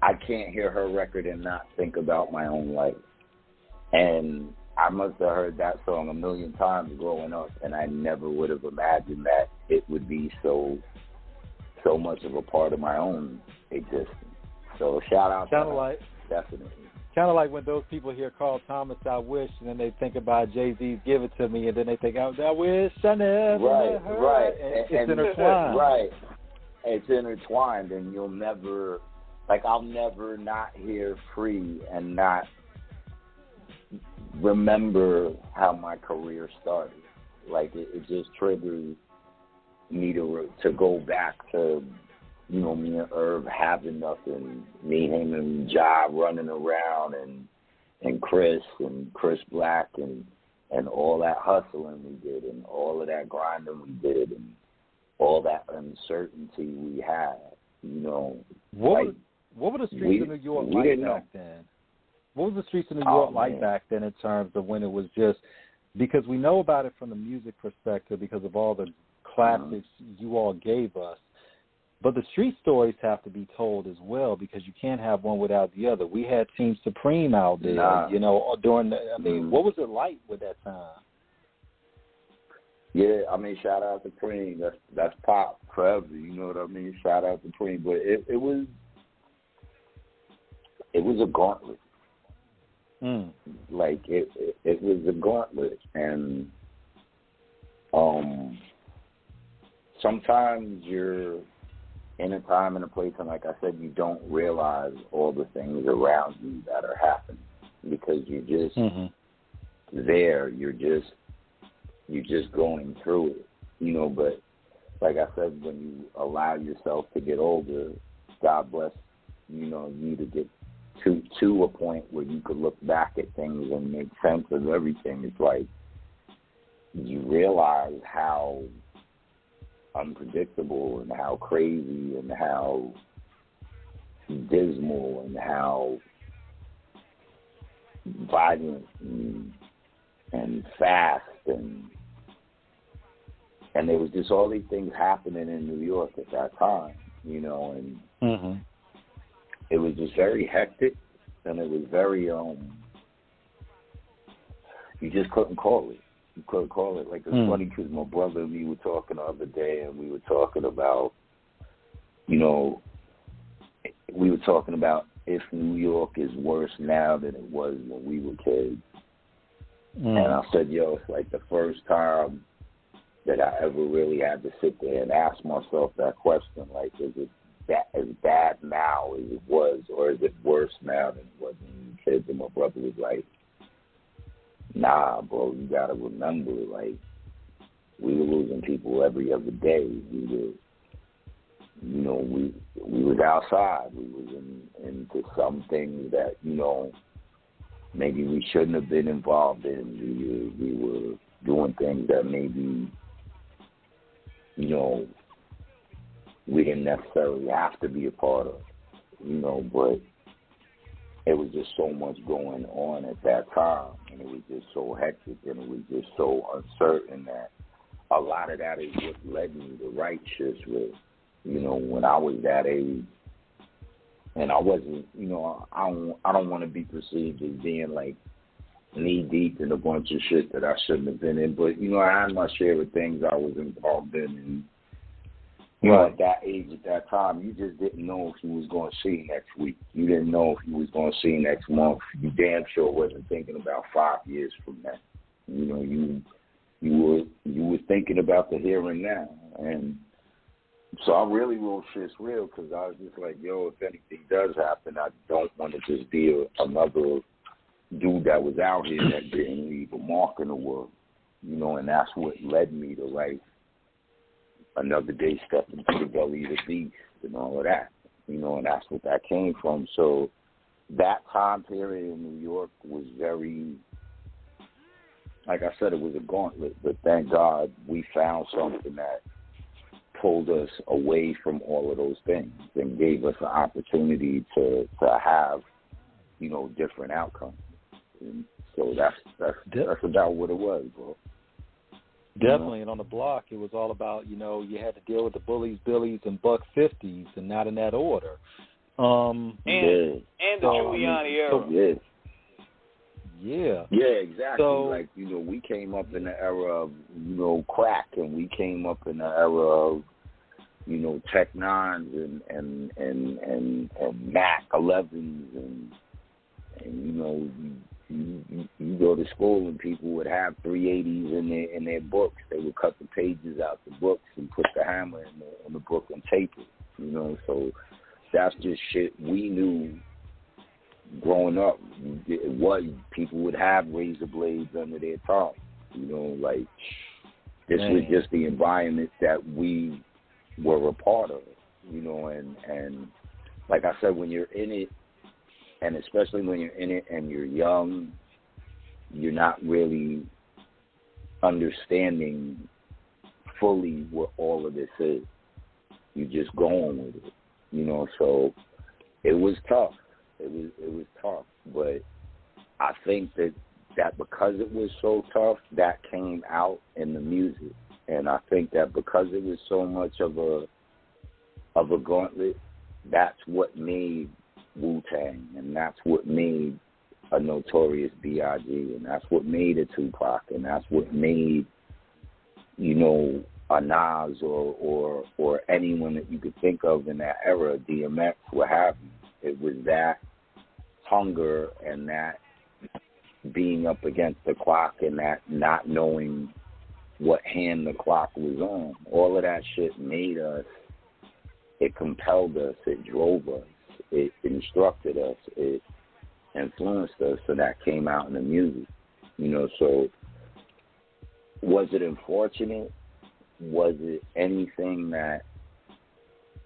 I can't hear her record and not think about my own life. And I must have heard that song a million times growing up, and I never would have imagined that it would be so much of a part of my own existence. So shout out to her, definitely. Kind of like when those people hear Carl Thomas, I wish, and then they think about Jay-Z's Give It To Me, and then they think, I wish I never met her. Right. It's intertwined. Right. It's intertwined, and you'll never, I'll never not hear Free and not remember how my career started. It just triggers me to go back to, me and Irv having nothing, me, him, and Ja running around, and Chris Black, and all that hustling we did, and all of that grinding we did, and all that uncertainty we had. What were the streets of New York like back then? What was the streets of New York like back then in terms of when it was just, because we know about it from the music perspective because of all the classics you all gave us, but the street stories have to be told as well because you can't have one without the other. We had Team Supreme out there, during what was it like with that time? Yeah, shout out to Preem. That's pop forever, you know what I mean? Shout out to Preem. But it was a gauntlet. It was a gauntlet, and sometimes you're in a time and a place, and like I said, you don't realize all the things around you that are happening because you're just there. You're just going through it, But like I said, when you allow yourself to get older, God bless you to get to a point where you could look back at things and make sense of everything. It's like you realize how unpredictable and how crazy and how dismal and how violent and fast and there was just all these things happening in New York at that time, and it was just very hectic, and it was very you just couldn't call it. You couldn't call it. It's funny because my brother and me were talking the other day, and we were talking about, if New York is worse now than it was when we were kids. And I said, it's like the first time that I ever really had to sit there and ask myself that question, is it as bad now as it was, or is it worse now than it was when we were kids? And my brother was like, nah, bro, you gotta remember, we were losing people every other day. We were, we was outside. We was into some things that, maybe we shouldn't have been involved in. We were doing things that maybe, we didn't necessarily have to be a part of, but it was just so much going on at that time, and it was just so hectic, and it was just so uncertain that a lot of that is what led me to write shit with, when I was that age. And I wasn't, I don't want to be perceived as being knee deep in a bunch of shit that I shouldn't have been in, but I had my share of things I was involved in, and at that age, at that time, you just didn't know if you was going to see next week. You didn't know if you was going to see next month. You damn sure wasn't thinking about 5 years from now. You were thinking about the here and now. And So I really wrote Shit's Real because I was just like, yo, if anything does happen, I don't want to just be another dude that was out here that didn't leave a mark in the world, you know, and that's what led me to write Another Day Step into the Belly of the Beast and all of that, you know, and that's what that came from. So that time period in New York was very, like I said, it was a gauntlet, but thank God we found something that pulled us away from all of those things and gave us an opportunity to have, you know, different outcomes. And so that's about what it was, bro. Definitely, and on the block, it was all about, you know, you had to deal with the bullies, billies, and buck 50s, and not in that order. And the Giuliani era. Yeah, exactly. So, like, you know, we came up in the era of, you know, crack, and we came up in the era of, you know, Tech 9s and Mac 11s, and you know, you go to school and people would have 380s in their books. They would cut the pages out the books and put the hammer in the book and tape it. You know, so that's just shit we knew growing up. People would have razor blades under their tongue. You know, like this was just the environment that we were a part of. You know, and like I said, when you're in it, and especially when you're in it and you're young, you're not really understanding fully what all of this is. You're just going with it, you know. So it was tough. It was tough, but I think that because it was so tough, that came out in the music, and I think that because it was so much of a gauntlet, that's what made Wu-Tang, and that's what made a Notorious B.I.G., and that's what made a Tupac, and that's what made, you know, a Nas or anyone that you could think of in that era, DMX, what have you. It was that hunger and that being up against the clock and that not knowing what hand the clock was on. All of that shit made us, it compelled us, it drove us. It instructed us, it influenced us, so that came out in the music. You know, so was it unfortunate? Was it anything that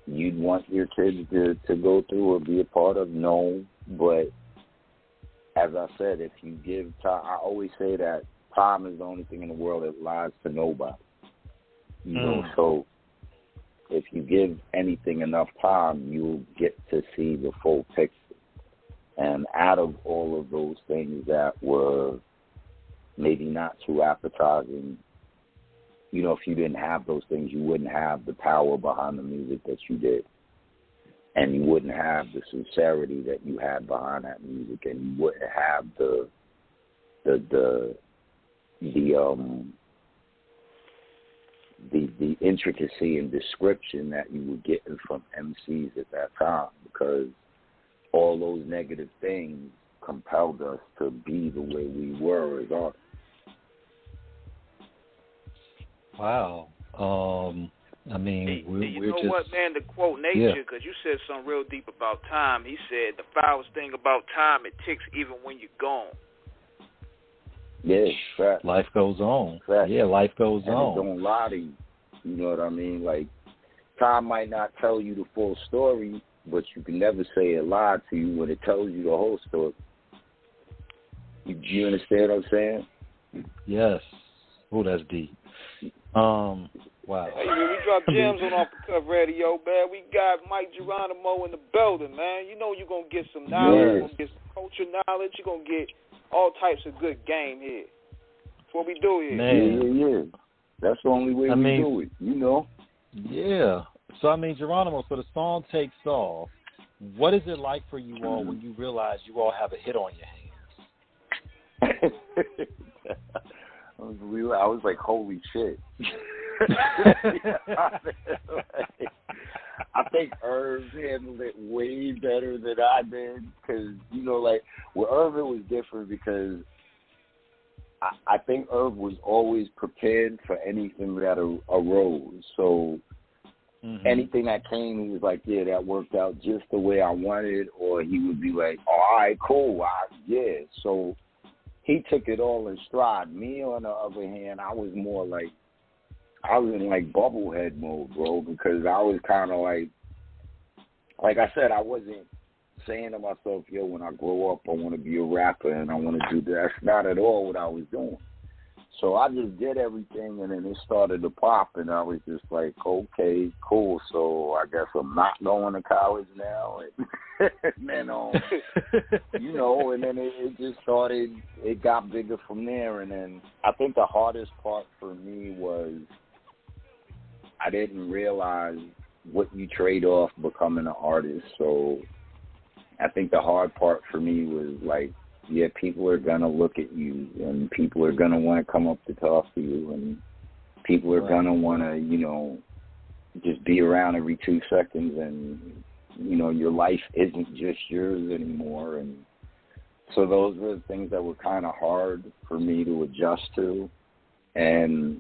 you'd want your kids to go through or be a part of? No, but as I said, if you give time, I always say that time is the only thing in the world that lies to nobody. You know, so if you give anything enough time, you'll get to see the full picture. And out of all of those things that were maybe not too appetizing, you know, if you didn't have those things, you wouldn't have the power behind the music that you did. And you wouldn't have the sincerity that you had behind that music, and you wouldn't have the intricacy and description that you were getting from MCs at that time, because all those negative things compelled us to be the way we were as artists. Wow. I mean, we're know just... what, man, to quote Nature, because you said something real deep about time. He said, the foulest thing about time, it ticks even when you're gone. Yeah, right. Life goes on. Right. Yeah, life goes and on. It don't lie to you. You know what I mean? Like, time might not tell you the full story, but you can never say it lied to you when it tells you the whole story. You understand what I'm saying? Yes. Oh, that's deep. Wow. Hey, we drop gems on Off the Cuff Radio, man. We got Mike Geronimo in the building, man. You know you're going to get some knowledge. You're going to get some culture knowledge. You're going to get all types of good game here. That's what we do here. Man. Yeah. That's the only way we do it, you know? Yeah. So, I mean, Geronimo, so the song takes off. What is it like for you all when you realize you all have a hit on your hands? I was like, holy shit. I think Irv handled it way better than I did, because, you know, like, with Irv it was different because I think Irv was always prepared for anything that arose. So anything that came, he was like, yeah, that worked out just the way I wanted, or he would be like, oh, all right, cool, yeah. So he took it all in stride. Me, on the other hand, I was more like, I was in like bubblehead mode, bro, because I was kind of like I said, I wasn't saying to myself, yo, when I grow up, I want to be a rapper and I want to do that. That's not at all what I was doing. So I just did everything, and then it started to pop, and I was just like, okay, cool. So I guess I'm not going to college now. And then, you know, and then it just started, it got bigger from there. And then I think the hardest part for me was I didn't realize what you trade off becoming an artist. So I think the hard part for me was like, yeah, people are going to look at you, and people are going to want to come up to talk to you, and people are going to want to, you know, just be around every 2 seconds, and, you know, your life isn't just yours anymore. And so those were the things that were kind of hard for me to adjust to, and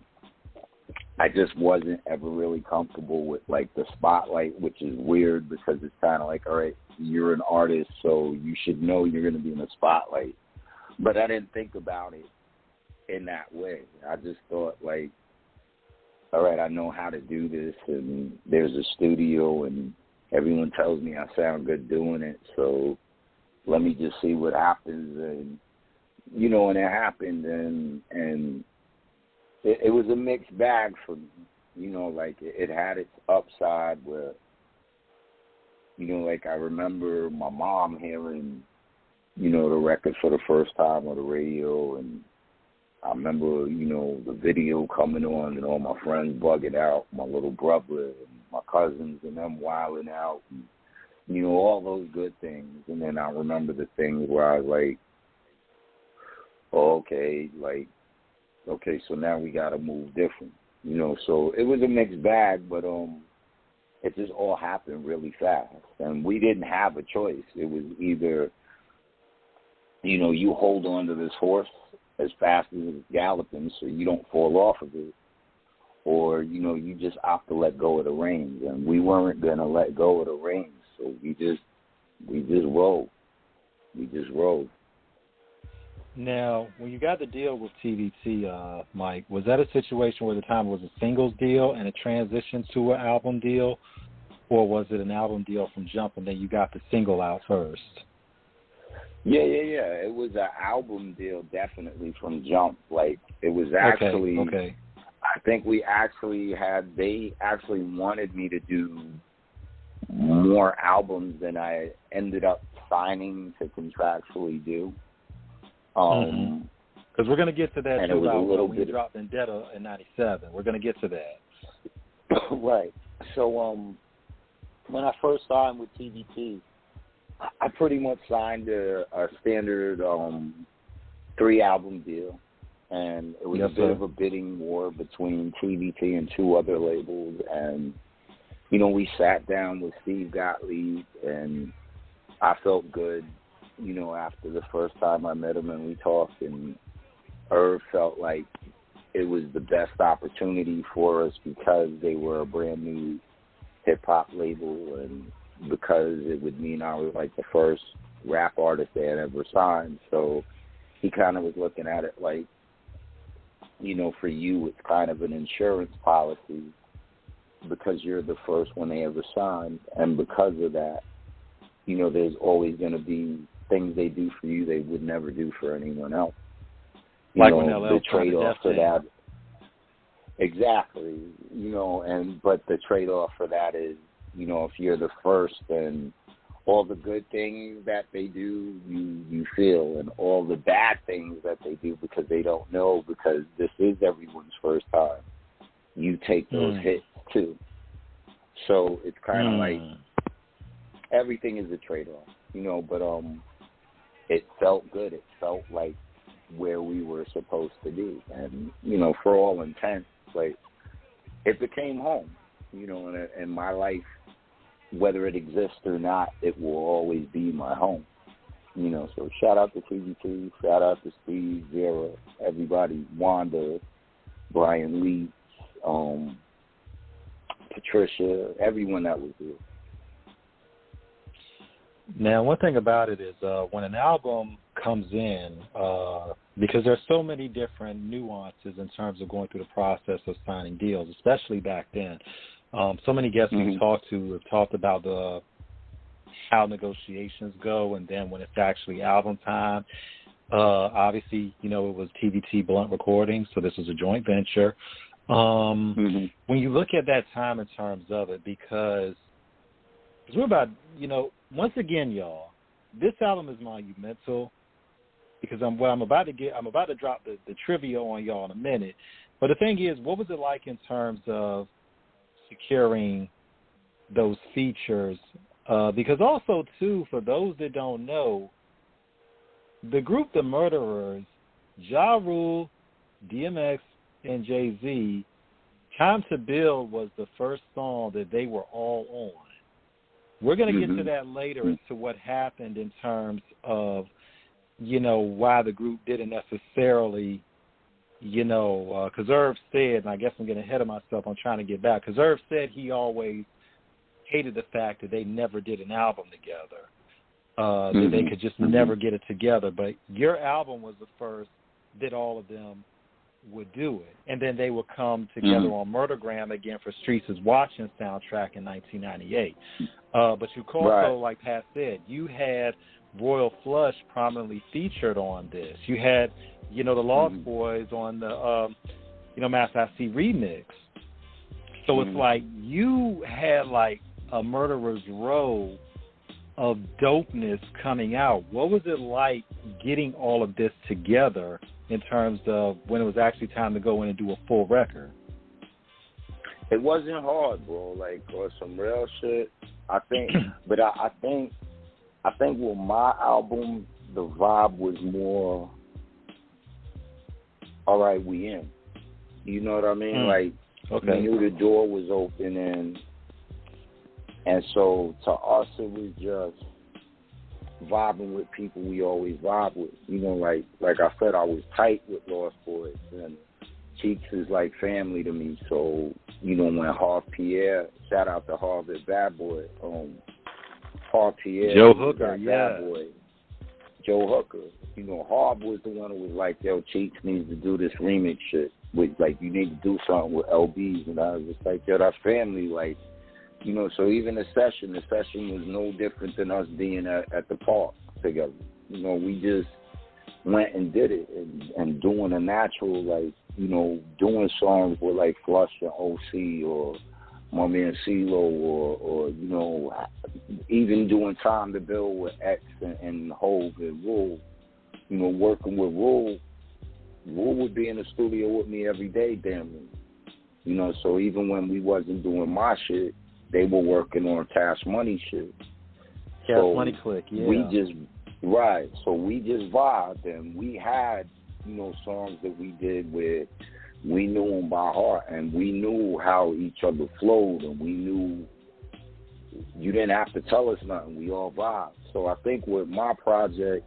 I just wasn't ever really comfortable with, like, the spotlight, which is weird because it's kind of like, all right, you're an artist, so you should know you're going to be in the spotlight. But I didn't think about it in that way. I just thought, like, all right, I know how to do this, and there's a studio, and everyone tells me I sound good doing it, so let me just see what happens. And, you know, and it happened, and it was a mixed bag for me. You know, like, it had its upside where, you know, like, I remember my mom hearing, you know, the record for the first time on the radio, and I remember, you know, the video coming on and all my friends bugging out, my little brother and my cousins and them wilding out, and, you know, all those good things. And then I remember the things where I was like, oh, okay, so now we got to move different, you know. So it was a mixed bag, but it just all happened really fast. And we didn't have a choice. It was either, you know, you hold on to this horse as fast as it's galloping so you don't fall off of it, or, you know, you just opt to let go of the reins. And we weren't going to let go of the reins, so we just rolled. We just rolled. Now, when you got the deal with TVT, Mike, was that a situation where the time was a singles deal and it transitioned to an album deal, or was it an album deal from jump and then you got the single out first? Yeah. It was an album deal definitely from jump. Like, it was actually, okay. I think they actually wanted me to do more albums than I ended up signing to contractually do. Because we're going to get to that too about when you dropped Vendetta in 97. We're going to get to that. Right. So when I first signed with TVT, I pretty much signed a standard 3-album deal. And it was a bit of a bidding war between TVT and 2 other labels. And, you know, we sat down with Steve Gottlieb, and I felt good, you know, after the first time I met him and we talked, and Irv felt like it was the best opportunity for us because they were a brand new hip-hop label, and because it would mean I was like the first rap artist they had ever signed. So he kind of was looking at it like, you know, for you it's kind of an insurance policy because you're the first one they ever signed, and because of that, you know, there's always going to be things they do for you they would never do for anyone else. You like know, when LL the trade-off for that. Exactly. You know, but the trade-off for that is, you know, if you're the first, then all the good things that they do, you feel, and all the bad things that they do because they don't know, because this is everyone's first time, you take those hits too. So it's kind of like everything is a trade-off, you know, but it felt good. It felt like where we were supposed to be. And, you know, for all intents, like, it became home, you know, and my life, whether it exists or not, it will always be my home. You know, so shout out to TVT, shout out to Steve, Vera, everybody, Wanda, Brian Lee, Trisha, everyone that was there. Now, one thing about it is when an album comes in, because there's so many different nuances in terms of going through the process of signing deals, especially back then. So many guests we've talked to have talked about how negotiations go, and then when it's actually album time, obviously, it was TVT Blunt Recording, so this was a joint venture. When you look at that time in terms of it, because we're about, once again, y'all, this album is monumental because I'm about to drop the trivia on y'all in a minute. But the thing is, what was it like in terms of securing those features? Because also, too, for those that don't know, the group The Murderers, Ja Rule, DMX, and Jay-Z, Time to Build was the first song that they were all on. We're going to get to that later as to what happened in terms of, why the group didn't necessarily, because Irv said, and I guess I'm getting ahead of myself, I'm trying to get back, because Irv said he always hated the fact that they never did an album together, that they could just never get it together. But your album was the first that all of them would do it. And then they would come together on Murdergram again for Streets is Watching soundtrack in 1998. But you also, like Pat said, you had Royal Flush prominently featured on this. You had, the Lost Boys on the, Mass I.C. remix. So it's like you had like a Murderer's Row of dopeness coming out. What was it like getting all of this together in terms of when it was actually time to go in and do a full record? It wasn't hard, bro. Like, or some real shit. I think, but I think with my album, the vibe was more, all right, we in. You know what I mean? Like, we knew the door was open, and so to us, it was just vibing with people we always vibe with. Like I said, I was tight with Lost Boys, and Cheeks is like family to me. So, when Harv Pierre, shout out to Harv at Bad Boy, Harv Pierre, Joe Hooker, Bad Boy, Joe Hooker. Harv was the one who was like, yo, Cheeks needs to do this remix shit. With, like, you need to do something with LBs. And I was just like, yo, that's family. Like, so even the session was no different than us being at the park together. We just went and did it and doing a natural, like, doing songs with, like, Flush and OC or my man CeeLo or even doing Time to Build with X and Hov and Rule. Working with Rule would be in the studio with me every day, damn near. So even when we wasn't doing my shit, they were working on Cash Money shit. Cash Money Click, yeah. So we just vibed, and we had, songs that we did where we knew them by heart, and we knew how each other flowed, and we knew you didn't have to tell us nothing. We all vibed. So I think with my project,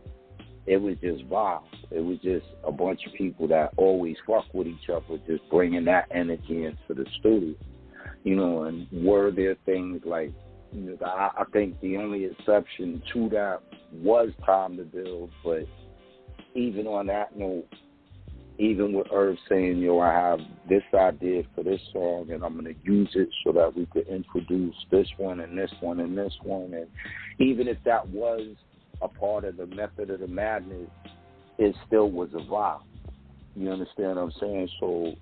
it was just vibes. It was just a bunch of people that always fuck with each other, just bringing that energy into the studio. And were there things like, I think the only exception to that was Time to Build, but even on that note, even with Irv saying, I have this idea for this song and I'm going to use it so that we could introduce this one and this one and this one, and even if that was a part of the Method of the Madness, it still was a vibe. You understand what I'm saying? So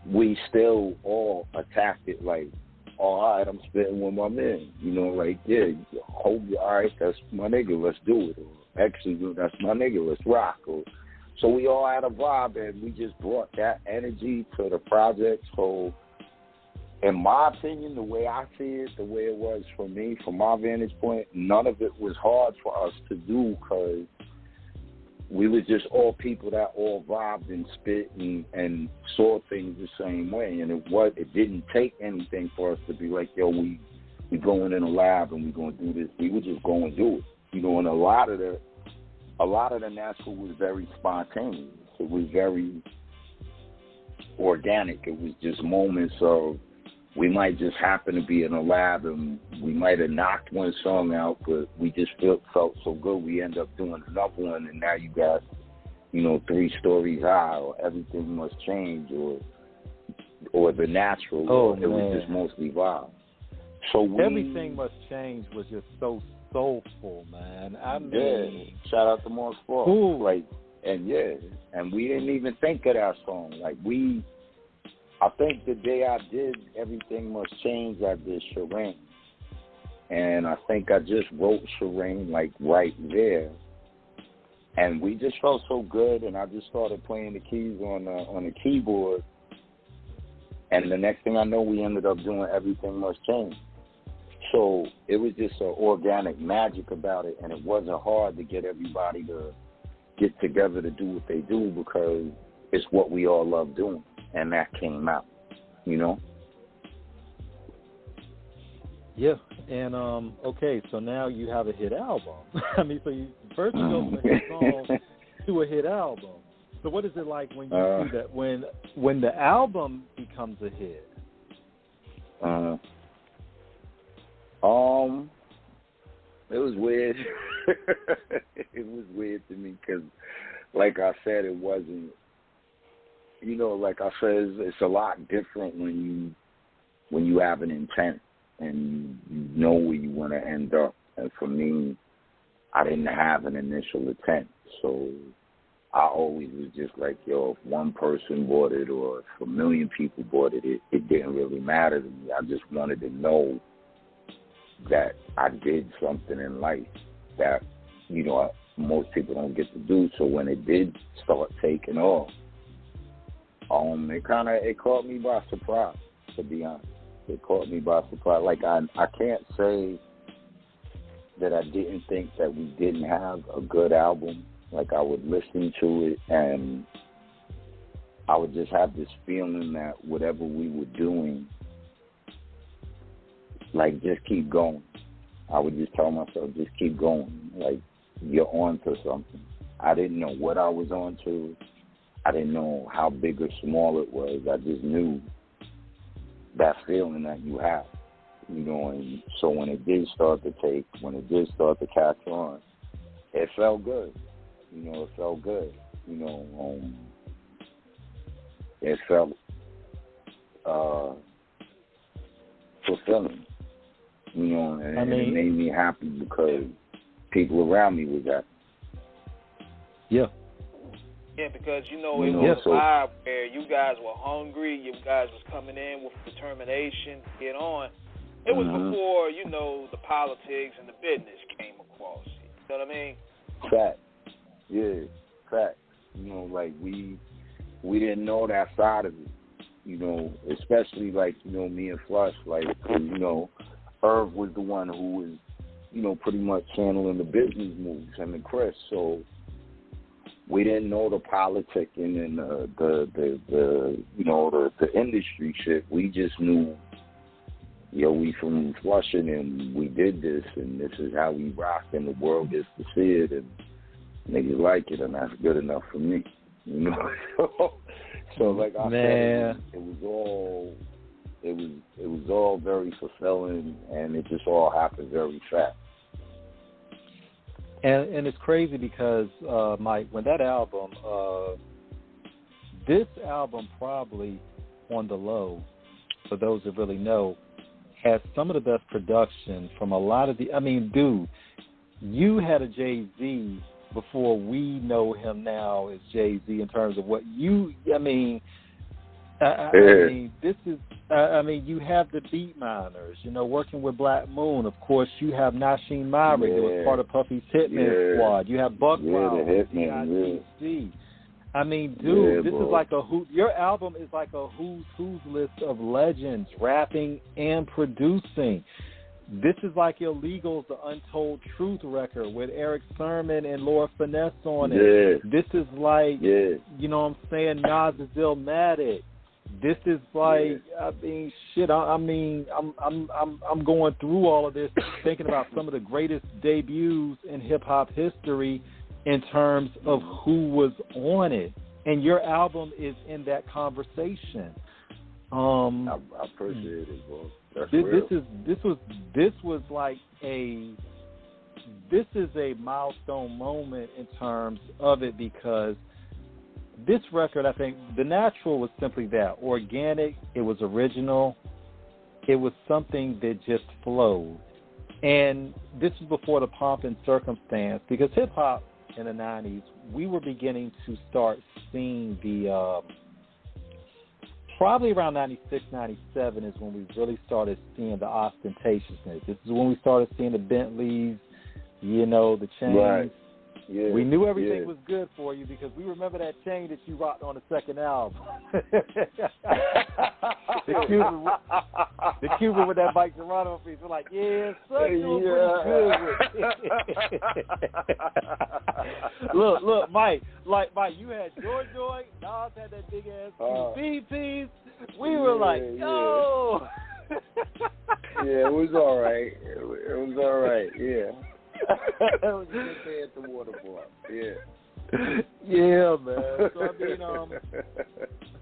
we still all attacked it like, all right, I'm spitting with my man. Like, yeah, all right, that's my nigga, let's do it. Or, actually, that's my nigga, let's rock. So we all had a vibe, and we just brought that energy to the project. So in my opinion, the way I see it, the way it was for me, from my vantage point, none of it was hard for us to do because we were just all people that all vibed and spit and saw things the same way. And it didn't take anything for us to be like, yo, we going in a lab and we going to do this. We would just go and do it. And a lot of the natural was very spontaneous. It was very organic. It was just moments of we might just happen to be in a lab and we might have knocked one song out, but we just felt so good we end up doing another one, and now you got, 3 stories high, or Everything Must Change, or The Natural, or it was just mostly vibe. So Everything Must Change was just so soulful, man. I mean, shout out to Mark Sparks. Like, and we didn't even think of that song. Like, I think the day I did Everything Must Change, I did Shireen. And I think I just wrote Shireen, like, right there. And we just felt so good, and I just started playing the keys on the keyboard. And the next thing I know, we ended up doing Everything Must Change. So it was just an organic magic about it, and it wasn't hard to get everybody to get together to do what they do, because it's what we all love doing, and that came out, Yeah, and okay, so now you have a hit album. I mean, so first you go from a hit song to a hit album. So what is it like when you see that when the album becomes a hit? It was weird. It was weird to me because, like I said, it wasn't. Like I said, it's a lot different when you have an intent and you know where you want to end up. And for me, I didn't have an initial intent, so I always was just like, if one person bought it or if a million people bought it, it didn't really matter to me. I just wanted to know that I did something in life that, most people don't get to do. So when it did start taking off, it caught me by surprise, to be honest. It caught me by surprise. Like, I can't say that I didn't think that we didn't have a good album. Like, I would listen to it and I would just have this feeling that whatever we were doing, like, just keep going. I would just tell myself, just keep going. Like, you're on to something. I didn't know what I was on to. I didn't know how big or small it was. I just knew that feeling that you have, and so when it did start to catch on, it felt good. It felt good. It felt fulfilling. And it made me happy because people around me was happy. Yeah. Yeah, because, it was a vibe where you guys were hungry, you guys was coming in with determination to get on. It was before, the politics and the business came across. You know what I mean? Fact. Yeah, fact. Like, we didn't know that side of it, especially, like, me and Flush, like, Irv was the one who was, pretty much handling the business moves, him and Chris, so we didn't know the politicking and the industry shit. We just knew, we from Flushing and we did this and this is how we rock and the world gets to see it and niggas like it and that's good enough for me. So like I said, it was all very fulfilling and it just all happened very fast. And it's crazy because, Mike, when that album, this album probably on the low, for those that really know, has some of the best production from a lot of dude, you had a Jay-Z before we know him now as Jay-Z in terms of what you, this is, you have the Beat Miners, working with Black Moon. Of course, you have Nasheem Myrick, who was part of Puffy's Hitman Squad. You have Buck Wild, D.I.T.C. This is like your album is like a who's list of legends, rapping and producing. This is like Illegals, the Untold Truth record with Eric Sermon and Laura Finesse on it. This is like, Nas is Illmatic. This is like, I'm going through all of this, thinking about some of the greatest debuts in hip-hop history in terms of who was on it. And your album is in that conversation. I appreciate it, bro. This was like this is a milestone moment in terms of it, because this record, I think, The Natural was simply that, organic. It was original. It was something that just flowed. And this was before the pomp and circumstance, because hip-hop in the 90s, we were beginning to start seeing the, probably around 96, 97 is when we really started seeing the ostentatiousness. This is when we started seeing the Bentleys, the chains. Right. Yeah, we knew everything was good for you because we remember that chain that you rocked on the second album. the Cuban with that Mike Geronimo piece. We're like, son, you're pretty good with it. Look, Mike, you had Joy, Nas had that big ass QB piece. We were like, yo. Yeah, it was all right. It was all right, yeah. It was a good day at the waterfall. Yeah. Yeah, man. So I mean,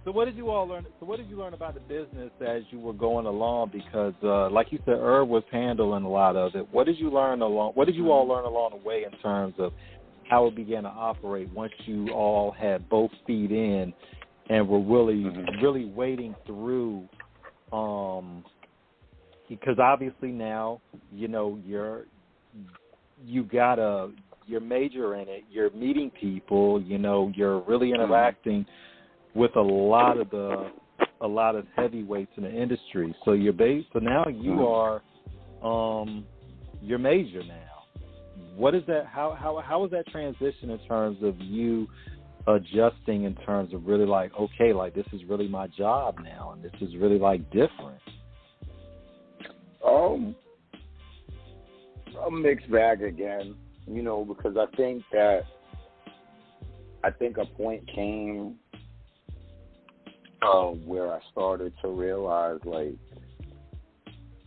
so what did you all learn? So what did you learn about the business as you were going along? Because, like you said, Irv was handling a lot of it. What did you learn along? What did you all learn along the way in terms of how it began to operate once you all had both feet in and were really wading through? Because obviously now, you're major in it. You're meeting people. You're really interacting with a lot of heavyweights in the industry. So so now you are, you're major now. What is that? How was that transition in terms of you adjusting in terms of really like, okay, like this is really my job now, and this is really like different? A mixed bag again, because I think a point came where I started to realize, like,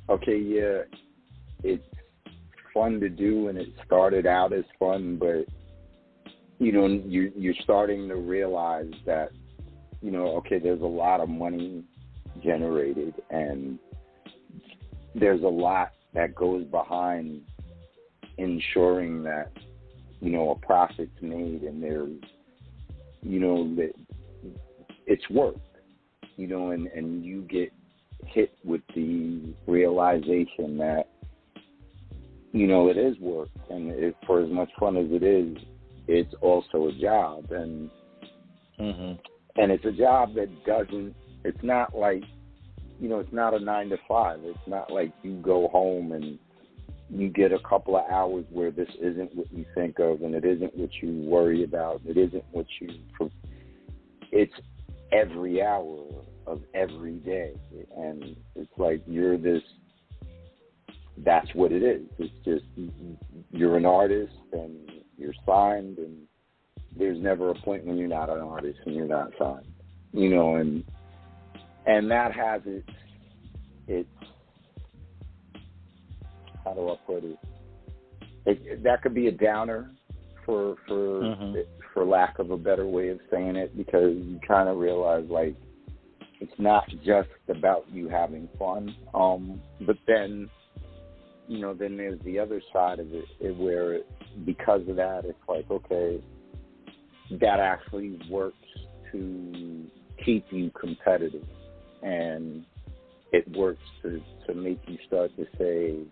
okay, yeah, it's fun to do, and it started out as fun, but you're starting to realize that, okay, there's a lot of money generated, and there's a lot that goes behind ensuring that, a profit's made, and there's, that it's work, and you get hit with the realization that, it is work, and for as much fun as it is, it's also a job, and it's a job that it's not like, it's not a 9 to 5. It's not like you go home and you get a couple of hours where this isn't what you think of, and it isn't what you worry about. It isn't what it's every hour of every day. And it's like that's what it is. It's just, you're an artist and you're signed, and there's never a point when you're not an artist and you're not signed, and that has it's how do I put it? That could be a downer for lack of a better way of saying it, because you kind of realize, like, it's not just about you having fun. But then, then there's the other side of it where because of that, it's like, okay, that actually works to keep you competitive. And it works to make you start to say,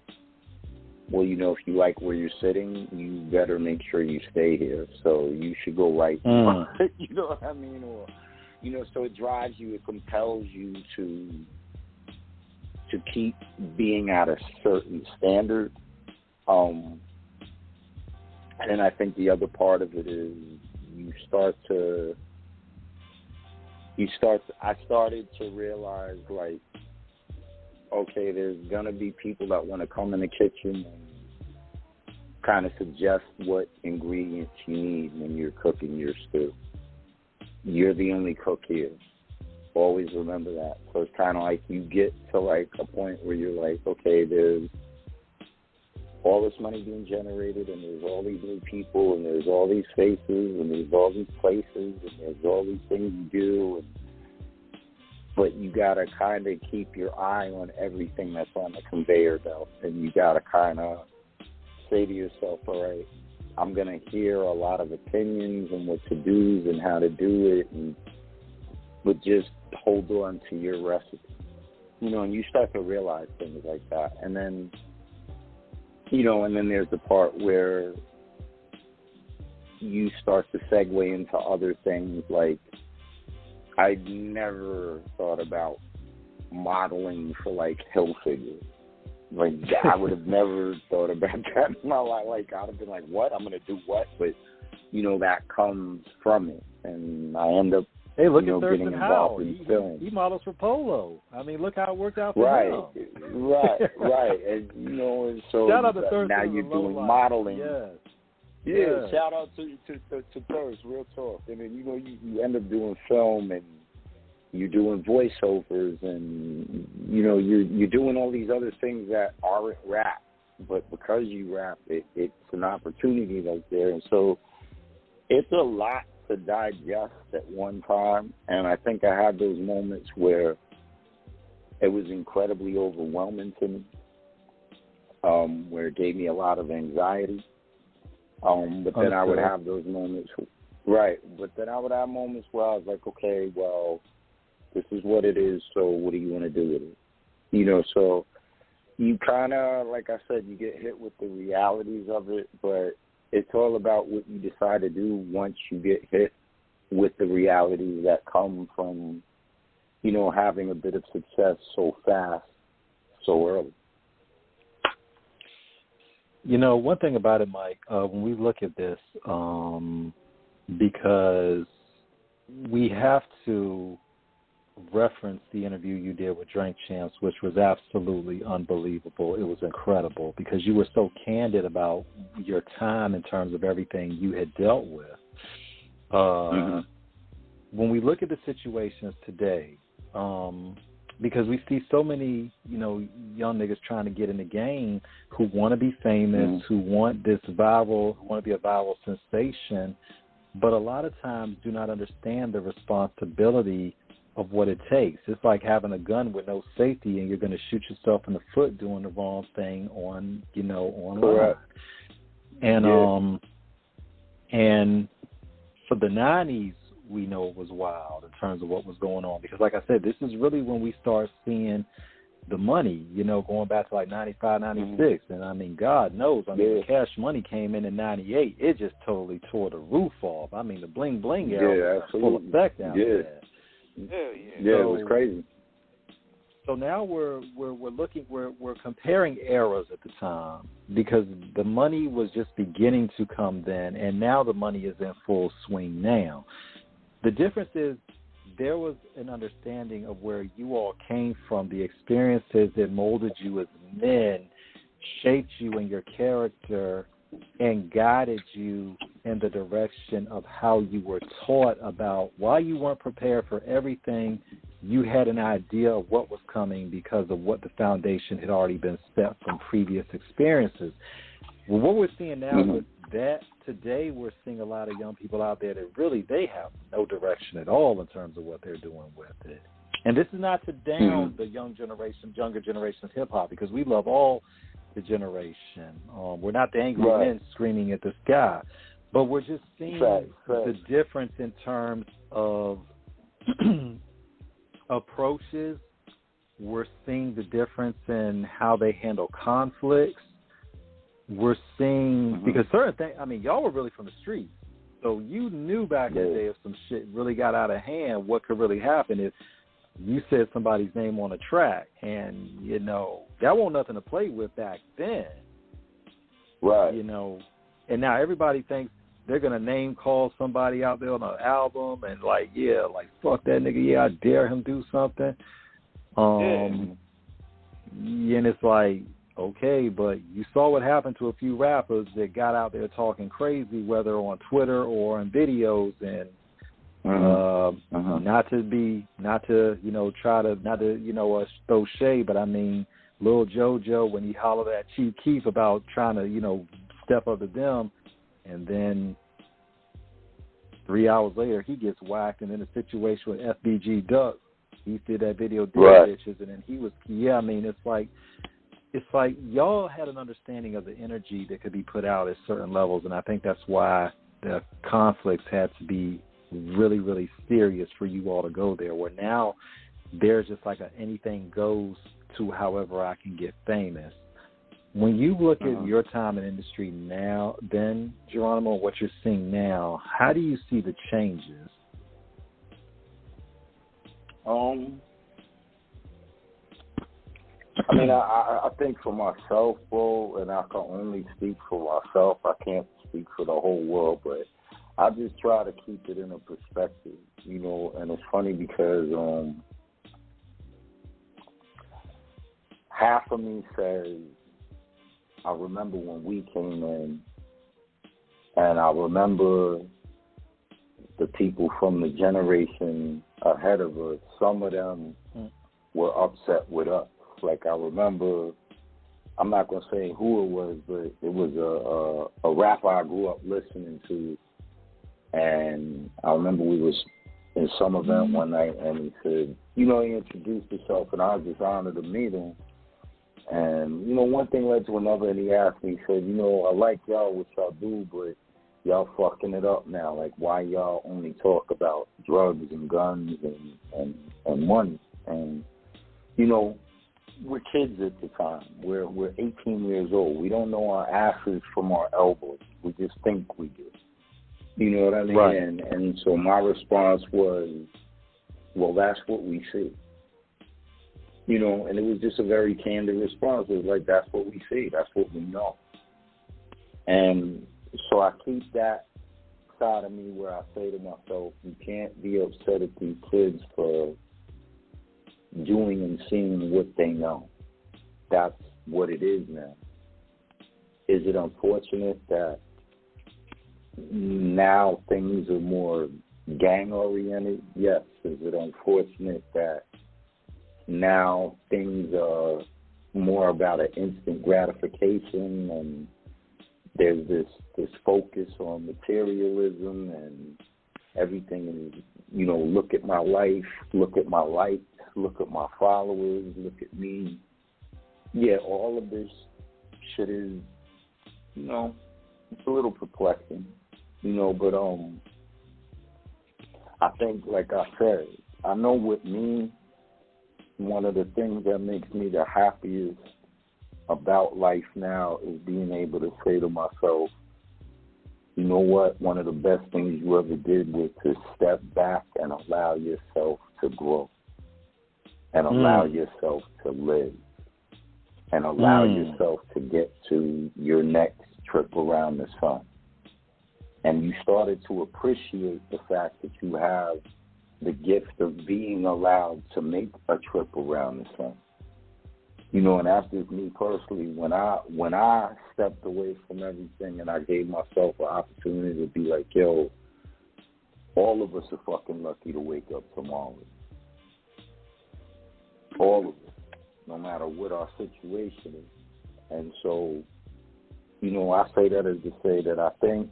well, if you like where you're sitting, you better make sure you stay here. So you should go right. You know what I mean? Or, so it drives you, it compels you to keep being at a certain standard. And then I think the other part of it is I started to realize, like, okay, there's going to be people that want to come in the kitchen and kind of suggest what ingredients you need when you're cooking your stew. You're the only cook here. Always remember that. So it's kind of like you get to, like, a point where you're like, okay, there's all this money being generated, and there's all these new people, and there's all these faces, and there's all these places, and there's all these things you do, but you got to kind of keep your eye on everything that's on the conveyor belt, and you got to kind of say to yourself, all right, I'm going to hear a lot of opinions and what to do and how to do it, but just hold on to your recipe. And you start to realize things like that. And then, and then there's the part where you start to segue into other things. Like, I never thought about modeling for, like, hill figures. Like, I would have never thought about that in my life. Like, I'd have been like, what? I'm going to do what? But, that comes from it. And I end up, hey, look at getting Thurston involved Howell. in film. He models for Polo. I mean, look how it worked out for him. Right. And, and so shout out to Thurston now you're doing life. modeling. Yes. Yeah, shout out to Thurs, real talk. And then, you end up doing film, and you're doing voiceovers, and, you're doing all these other things that aren't rap. But because you rap, it's an opportunity that's there. And so it's a lot to digest at one time. And I think I had those moments where it was incredibly overwhelming to me, where it gave me a lot of anxiety. But then I would have those moments, right, but then I would have moments where I was like, okay, well, this is what it is, so what do you want to do with it? So you kind of, like I said, you get hit with the realities of it, but it's all about what you decide to do once you get hit with the realities that come from, having a bit of success so fast, so early. One thing about it, Mike, when we look at this, because we have to reference the interview you did with Drink Champs, which was absolutely unbelievable. It was incredible because you were so candid about your time in terms of everything you had dealt with. When we look at the situations today, because we see so many, young niggas trying to get in the game who want to be famous, who want this viral, who want to be a viral sensation, but a lot of times do not understand the responsibility of what it takes. It's like having a gun with no safety, and you're going to shoot yourself in the foot doing the wrong thing online. And and for the 90s, we know it was wild in terms of what was going on, because like I said, this is really when we start seeing the money, going back to like 95, 96. And I mean, God knows, the Cash Money came in 98. It just totally tore the roof off. I mean, the bling bling era was full effect out there. Yeah, it was crazy. So now we're comparing eras at the time, because the money was just beginning to come then, and now the money is in full swing now. The difference is there was an understanding of where you all came from, the experiences that molded you as men, shaped you in your character, and guided you in the direction of how you were taught about. While you weren't prepared for everything, you had an idea of what was coming because of what the foundation had already been set from previous experiences. Well, what we're seeing now with that, today we're seeing a lot of young people out there that really, they have no direction at all in terms of what they're doing with it. And this is not to down the younger generation of hip-hop, because we love all the generation. We're not the angry men screaming at the sky, but we're just seeing the difference in terms of approaches. We're seeing the difference in how they handle conflicts. We're seeing, because certain things, y'all were really from the streets, so you knew back in the day if some shit really got out of hand, what could really happen if you said somebody's name on a track, and, that wasn't nothing to play with back then. Right. And now everybody thinks they're going to name call somebody out there on an album and fuck that nigga, I dare him do something. And it's like, okay, but you saw what happened to a few rappers that got out there talking crazy, whether on Twitter or on videos, and not to throw shade, but I mean, Lil JoJo, when he hollered at Chief Keef about trying to, step up to them, and then 3 hours later he gets whacked, and in a situation with FBG Duck, He did that video, Dead Right. Bitches, and then he was, I mean, it's like y'all had an understanding of the energy that could be put out at certain levels, and I think that's why the conflicts had to be really, really serious for you all to go there, where now there's just like anything goes to however I can get famous. When you look at your time in industry now, then, Geronimo, what you're seeing now, how do you see the changes? I mean, I think for myself, bro, and I can only speak for myself. I can't speak for the whole world, but I just try to keep it in a perspective, you know. And it's funny because half of me says, I remember when we came in, and I remember the people from the generation ahead of us, some of them were upset with us. Like, I remember, I'm not going to say who it was, but it was a rapper I grew up listening to, and I remember we was in some event one night, and he said, you know, he introduced himself, and I was just honored to meet him. And, you know, one thing led to another, and he asked me, he said, you know, I like y'all, what y'all do, but y'all fucking it up now. Like, why y'all only talk about drugs and guns and money? And, you know, we're kids at the time. We're 18 years old. We don't know our asses from our elbows. We just think we do. You know what I mean? Right. And so my response was, well, that's what we see. You know, and it was just a very candid response. It was like, that's what we see. That's what we know. And so I keep that side of me where I say to myself, you can't be upset at these kids for doing and seeing what they know. That's what it is now. Is it unfortunate that now things are more gang-oriented? Yes. Is it unfortunate that now things are more about an instant gratification and there's this focus on materialism and everything is, you know, look at my life, look at my likes, look at my followers, look at me. Yeah, all of this shit is, you know, it's a little perplexing, you know, but I think, like I said, I know with me, one of the things that makes me the happiest about life now is being able to say to myself, you know what, one of the best things you ever did was to step back and allow yourself to grow and allow yourself to live and allow yourself to get to your next trip around the sun. And you started to appreciate the fact that you have the gift of being allowed to make a trip around the sun. You know, and that's just me personally. When I stepped away from everything and I gave myself an opportunity to be like, yo, all of us are fucking lucky to wake up tomorrow. All of us, no matter what our situation is. And so, you know, I say that as to say that I think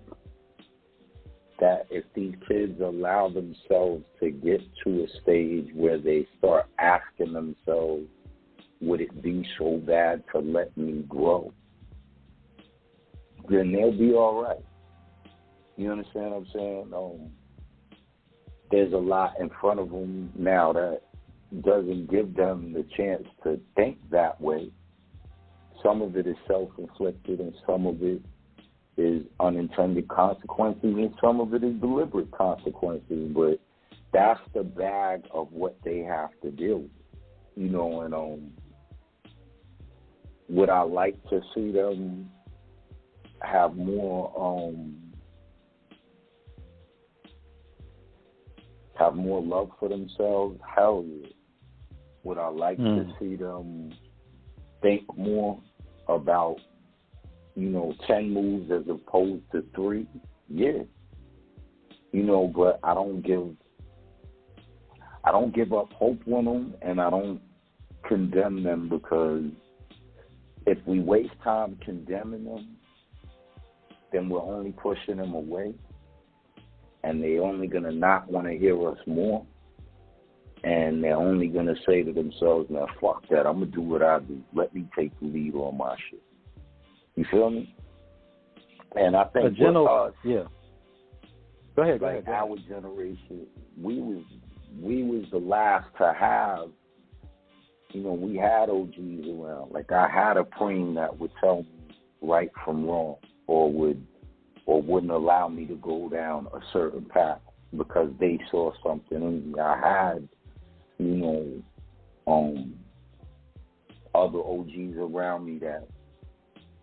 that if these kids allow themselves to get to a stage where they start asking themselves, would it be so bad to let me grow? Then they'll be all right. You understand what I'm saying? There's a lot in front of them now that doesn't give them the chance to think that way. Some of it is self-inflicted and some of it is unintended consequences and some of it is deliberate consequences, but that's the bag of what they have to deal with. You know, and would I like to see them have more love for themselves? Hell yeah. Would I like to see them think more about, you know, 10 moves as opposed to 3? Yeah. You know, but I don't give up hope on them, and I don't condemn them, because if we waste time condemning them, then we're only pushing them away, and they're only going to not want to hear us more. And they're only going to say to themselves, now, fuck that. I'm going to do what I do. Let me take the lead on my shit. You feel me? And I think with us, yeah. Go ahead. Our generation, we was the last to have, you know, we had OGs around. Like, I had a preem that would tell me right from wrong, or wouldn't allow me to go down a certain path because they saw something in me. I had, you know, other OGs around me that,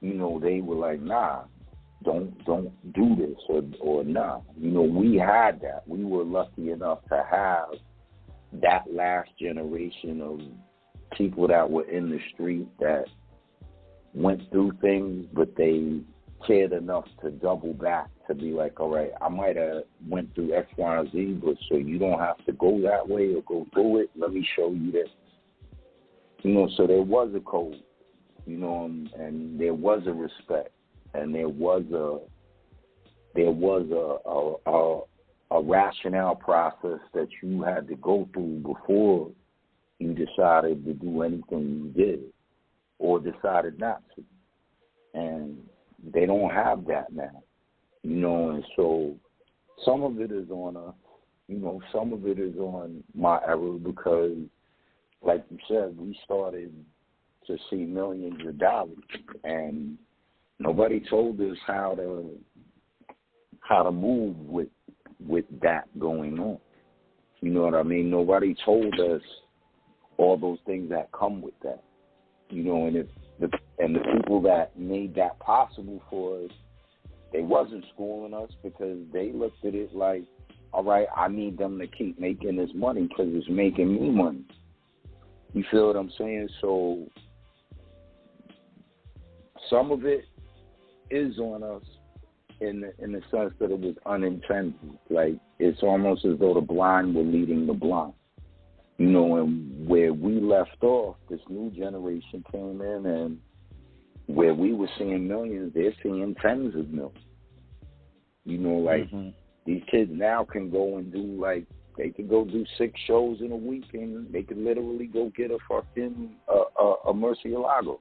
you know, they were like, nah, don't do this, or nah. You know, we had that. We were lucky enough to have that last generation of people that were in the street that went through things, but they cared enough to double back to be like, all right, I might have went through X, Y, and Z, but so you don't have to go that way or go through it. Let me show you this. You know, so there was a code, you know, and there was a respect, and there was a rationale process that you had to go through before you decided to do anything you did or decided not to. And they don't have that now, you know, and so some of it is on us, you know, some of it is on my era because, like you said, we started to see millions of dollars, and nobody told us how to move with that going on. You know what I mean? Nobody told us all those things that come with that. You know, and the people that made that possible for us, they wasn't schooling us because they looked at it like, all right, I need them to keep making this money because it's making me money. You feel what I'm saying? So some of it is on us in the sense that it was unintended. Like, it's almost as though the blind were leading the blind. You know, and where we left off, this new generation came in, and where we were seeing millions, they're seeing tens of millions. You know, like, these kids now can go and do, like, they can go do 6 shows in a week, and they can literally go get a fucking a Murcielago.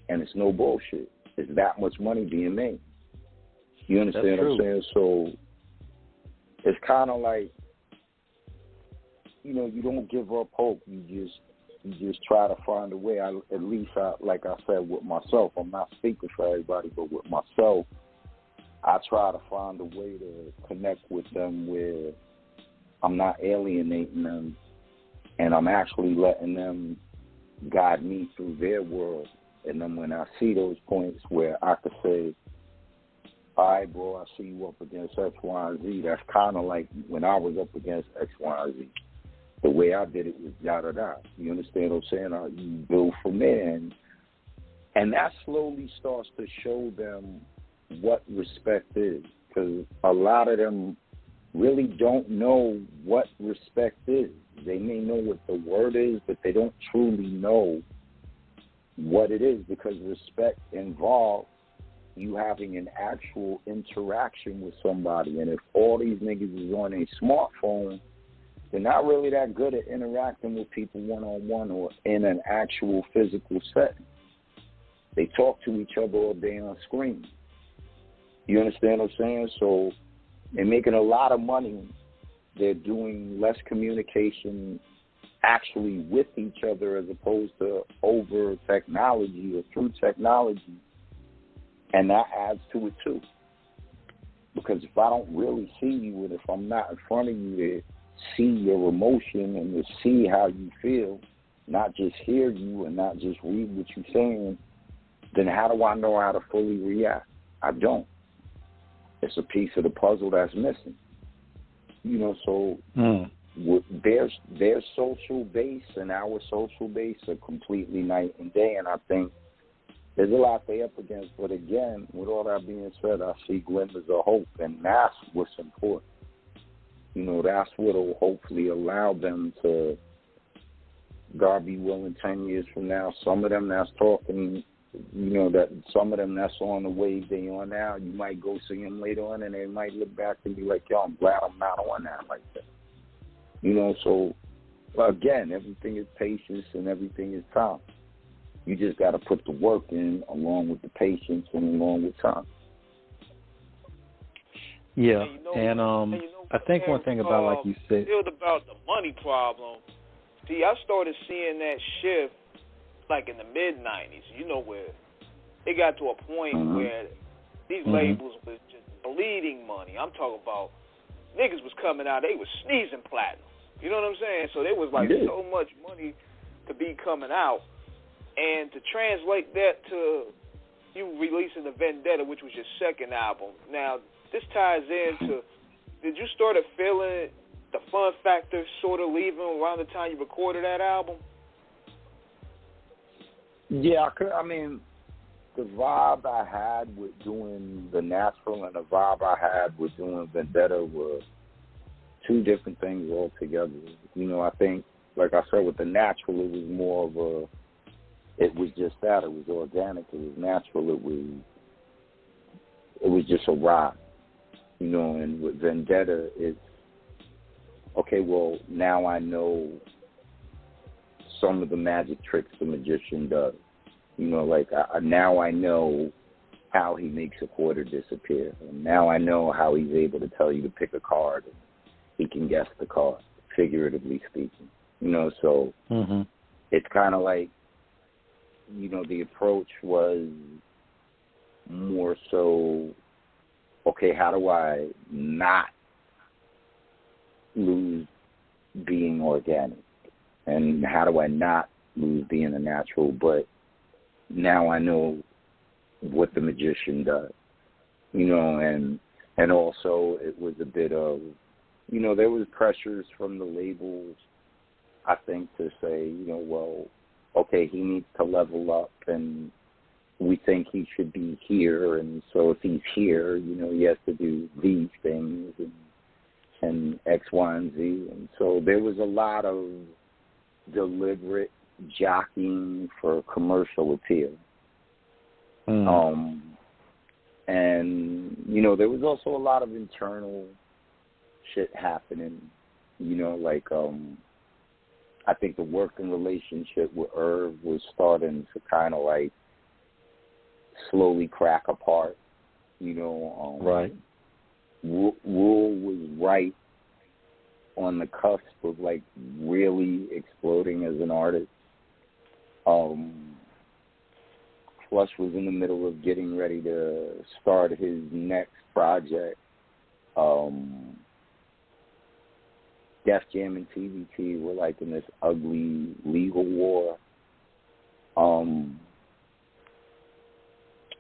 And it's no bullshit. It's that much money being made. You understand what I'm saying? So it's kind of like, you know, you don't give up hope. You just try to find a way. At least, like I said, with myself, I'm not speaking for everybody, but with myself, I try to find a way to connect with them where I'm not alienating them, and I'm actually letting them guide me through their world. And then when I see those points where I could say, all right, bro, I see you up against X, Y, and Z. That's kind of like when I was up against X, Y, and Z. The way I did it was da-da-da. You understand what I'm saying? You build from there. And that slowly starts to show them what respect is. Because a lot of them really don't know what respect is. They may know what the word is, but they don't truly know what it is, because respect involves you having an actual interaction with somebody. And if all these niggas is on a smartphone, they're not really that good at interacting with people one-on-one or in an actual physical setting. They talk to each other all day on screen. You understand what I'm saying? So they're making a lot of money. They're doing less communication actually with each other as opposed to over technology or through technology. And that adds to it too. Because if I don't really see you, and if I'm not in front of you to see your emotion and to see how you feel, not just hear you and not just read what you're saying, then how do I know how to fully react? I don't. It's a piece of the puzzle that's missing. You know, so their social base and our social base are completely night and day, and I think there's a lot they're up against. But again, with all that being said, I see glimmers of hope, and that's what's important. You know, that's what will hopefully allow them to, God be willing, 10 years from now, some of them that's talking, you know, that some of them that's on the wave they on now, you might go see them later on, and they might look back and be like, yo, I'm glad I'm not on that like that. You know, so Well, again, everything is patience and everything is time. You just got to put the work in along with the patience and along with time. Yeah, and I think one thing about, like you said, about the money problem. See, I started seeing that shift like in the mid-90s. You know, where it got to a point where these labels was just bleeding money. I'm talking about niggas was coming out, they was sneezing platinum. You know what I'm saying? So there was like so much money to be coming out, and to translate that to you releasing the Vendetta, which was your second album. Now, this ties into, did you start feeling the fun factor sort of leaving around the time you recorded that album? Yeah, I mean, the vibe I had with doing The Natural and the vibe I had with doing Vendetta were two different things altogether. You know, I think, like I said, with The Natural, it was more of a, it was just that. It was organic. It was natural. It was just a ride. You know, and with Vendetta, it's, okay, well, now I know some of the magic tricks the magician does. You know, like, now I know how he makes a quarter disappear. And now I know how he's able to tell you to pick a card. And he can guess the card, figuratively speaking. You know, so it's kind of like, you know, the approach was more so, okay, how do I not lose being organic? And how do I not lose being a natural? But now I know what the magician does, you know, and also it was a bit of, you know, there was pressures from the labels, I think, to say, you know, well, okay, he needs to level up, and we think he should be here, and so if he's here, you know, he has to do these things and X, Y, and Z. And so there was a lot of deliberate jockeying for commercial appeal. And, you know, there was also a lot of internal shit happening, you know, like, I think the working relationship with Irv was starting to kind of like slowly crack apart, you know. Right. Rule was right on the cusp of like really exploding as an artist. Flush was in the middle of getting ready to start his next project. Def Jam and TVT were like in this ugly legal war.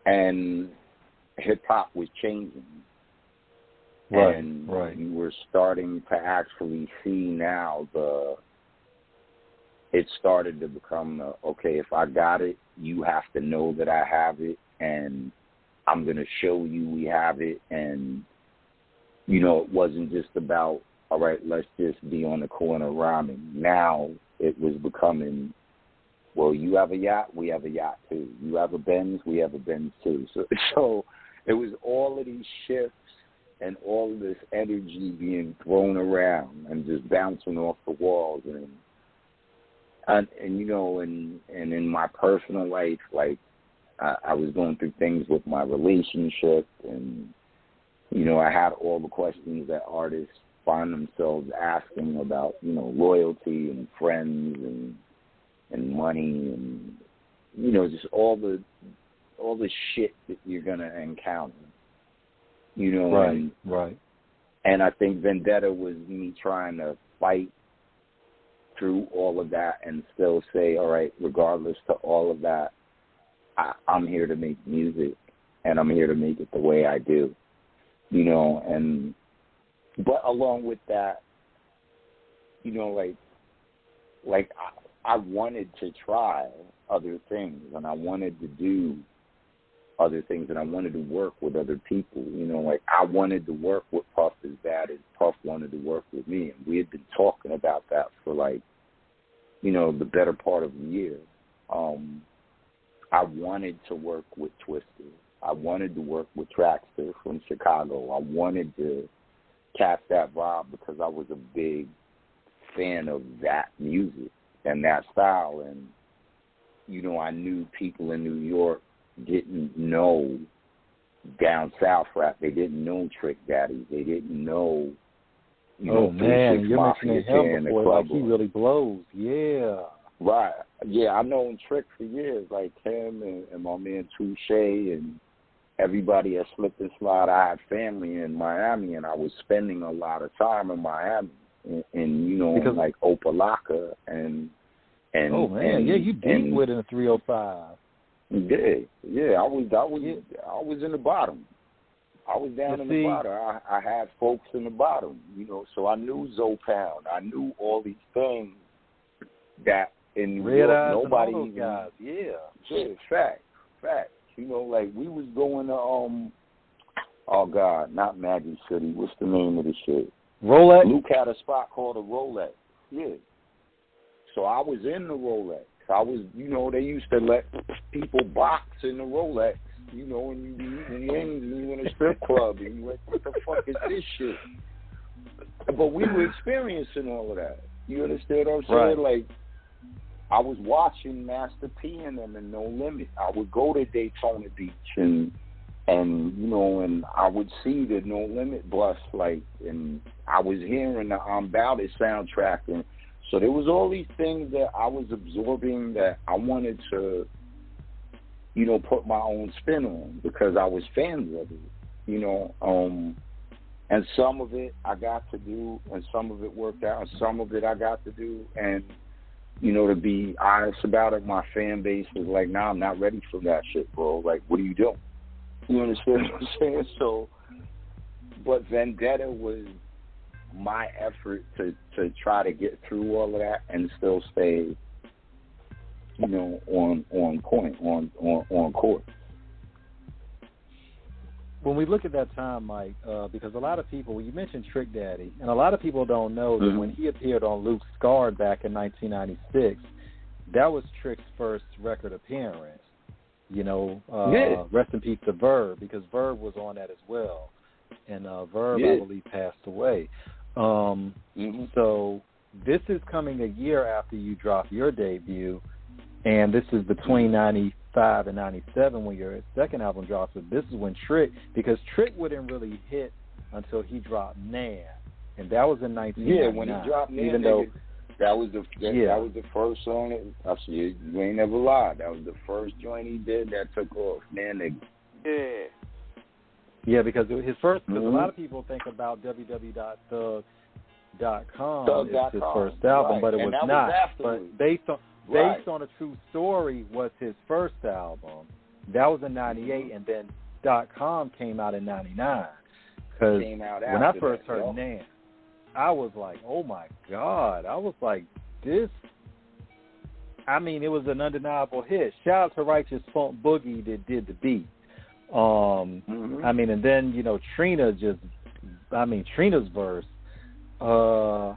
And hip-hop was changing. Right, and right. You were starting to actually see now it started to become, okay, if I got it, you have to know that I have it, and I'm going to show you we have it. And, you know, it wasn't just about, all right, let's just be on the corner rhyming. Now it was becoming, well, you have a yacht, we have a yacht too. You have a Benz, we have a Benz too. So it was all of these shifts and all of this energy being thrown around and just bouncing off the walls. And you know, and in my personal life, like I was going through things with my relationship, and, you know, I had all the questions that artists find themselves asking about, you know, loyalty and friends and money and, you know, just all the shit that you're gonna encounter, you know. Right, right. And I think Vendetta was me trying to fight through all of that and still say, all right, regardless to all of that, I'm here to make music, and I'm here to make it the way I do, you know. But along with that, you know, like I wanted to try other things, and I wanted to do other things, and I wanted to work with other people. You know, like I wanted to work with Puff as bad as Puff wanted to work with me, and we had been talking about that for, like, you know, the better part of a year. I wanted to work with Twister. I wanted to work with Traxter from Chicago. I wanted to catch that vibe because I was a big fan of that music and that style. And, you know, I knew people in New York didn't know down south rap. They didn't know Trick Daddy. They didn't know, you know, man, you're mentioning him before, like he really blows. Yeah. Right. Yeah, I've known Trick for years, like him and my man Touche and everybody at Slip and Slide. I had family in Miami, and I was spending a lot of time in Miami, and you know, because, like Opalaka and you deep with in the 305. Yeah. I was in the bottom. I was down in the bottom. I had folks in the bottom, you know, so I knew Zopound. I knew all these things that in New York nobody and all those guys. Yeah, fact. You know, like we was going to oh God, not Magic City. What's the name of the shit? Rolex. Luke had a spot called a Rolex. Yeah. So I was in the Rolex. I was, you know, they used to let people box in the Rolex, you know, and you be eating wings and you in a strip club and you like, what the fuck is this shit? But we were experiencing all of that. You understand what I'm saying? Right. Like, I was watching Master P and them and No Limit. I would go to Daytona Beach and you know, and I would see the No Limit bus, like, and I was hearing the I'm Bout It soundtrack, and so there was all these things that I was absorbing that I wanted to, you know, put my own spin on because I was fans of it, you know, and some of it I got to do, and some of it worked out, and some of it I got to do, and you know, to be honest about it, my fan base was like, nah, I'm not ready for that shit, bro. Like, what are you doing? You understand what I'm saying? So, but Vendetta was my effort to try to get through all of that and still stay, you know, on point, on court. When we look at that time, Mike, because a lot of people, you mentioned Trick Daddy, and a lot of people don't know that when he appeared on Luke Scarred back in 1996, that was Trick's first record appearance. You know, rest in peace to Verb, because Verb was on that as well. And Verb, I believe, passed away. So this is coming a year after you dropped your debut, and this is between 95 and 97 when your second album drops. So this is when Trick, because Trick wouldn't really hit until he dropped Nan, and that was in 1999. Yeah, when he dropped Nan, even though that was the first song. I see, you ain't never lied. That was the first joint he did that took off. Nan, nigga. Yeah, because his first, because a lot of people think about www.thug.com as his first album, but it was not. But based on a true story was his first album. That was in 98, and then .com came out in 99. Because when I first heard Nan, I was like, oh my God. I was like, this, I mean, it was an undeniable hit. Shout out to Righteous Funk Boogie that did the beat. I mean, and then, you know, Trina's verse. So,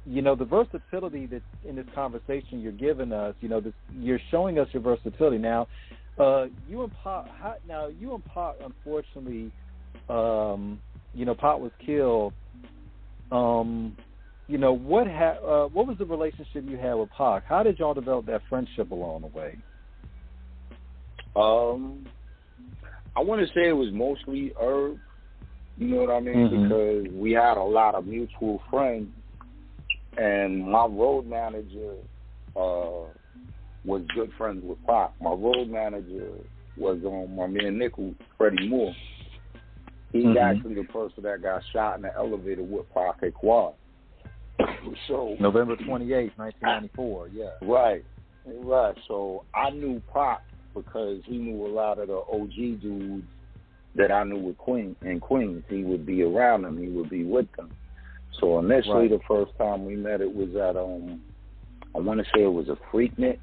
you know, the versatility that in this conversation you're giving us, you know, you're showing us your versatility. Now, you and Pac, unfortunately, you know, Pac was killed. You know, what was the relationship you had with Pac? How did y'all develop that friendship along the way? I want to say it was mostly Herb, you know what I mean, because we had a lot of mutual friends, and my road manager was good friends with Pac. My road manager was my man Nickel, Freddie Moore. He's actually the person that got shot in the elevator with Pac at Quad. So November 28th, 1994, Right. So I knew Pac because he knew a lot of the OG dudes that I knew with Queens. He would be around them. He would be with them. So initially, the first time we met, it was at I want to say it was a Freaknik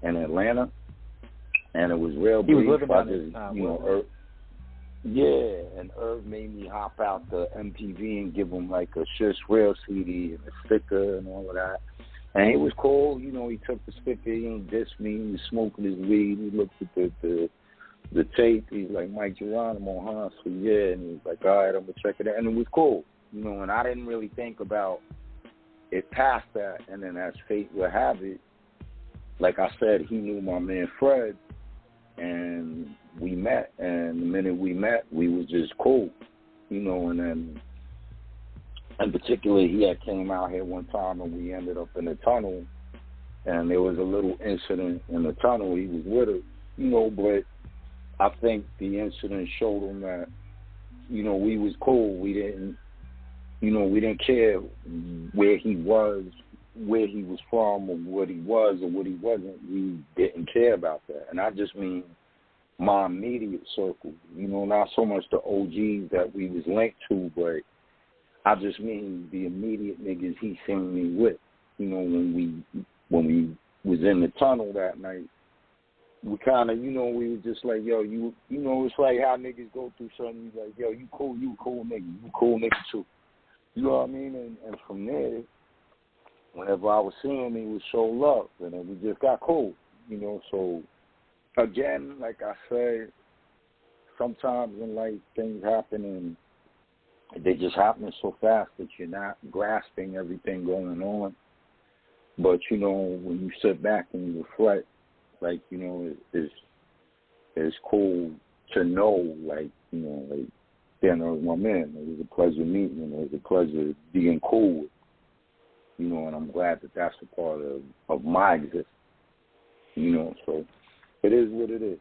in Atlanta, and it was real brief. He was living down this time, Herb, and Herb made me hop out the MTV and give him like a Shush Real CD and a sticker and all of that. And he was cool, you know. He took the sticker, he didn't diss me. He was smoking his weed. He looked at the tape. He's like, Mike Geronimo, huh? So and he was like, all right, I'm gonna check it out. And it was cool, you know. And I didn't really think about it passed that, and then as fate would have it, like I said, he knew my man Fred, and we met, and the minute we met, we was just cool, you know, and then, in particular, he had came out here one time, and we ended up in the tunnel, and there was a little incident in the tunnel. He was with us, you know, but I think the incident showed him that, you know, we was cool. We didn't care where he was from, or what he was or what he wasn't. We didn't care about that. And I just mean my immediate circle, you know, not so much the OGs that we was linked to, but I just mean the immediate niggas he seen me with. You know, when we was in the tunnel that night, we kind of, you know, we was just like, yo, you know, it's like how niggas go through something. You like, yo, you cool nigga, you cool nigga too. You know what I mean? And from there, whenever I was seeing him, he would show love, and then we just got cool, you know. So, again, like I said, sometimes in life things happen, and they just happen so fast that you're not grasping everything going on. But, you know, when you sit back and you reflect, like, you know, it's cool to know, like, you know, like, Dan was my man. It was a pleasure meeting him. It was a pleasure being cool with, you know, and I'm glad that that's a part of my existence, you know. So it is what it is.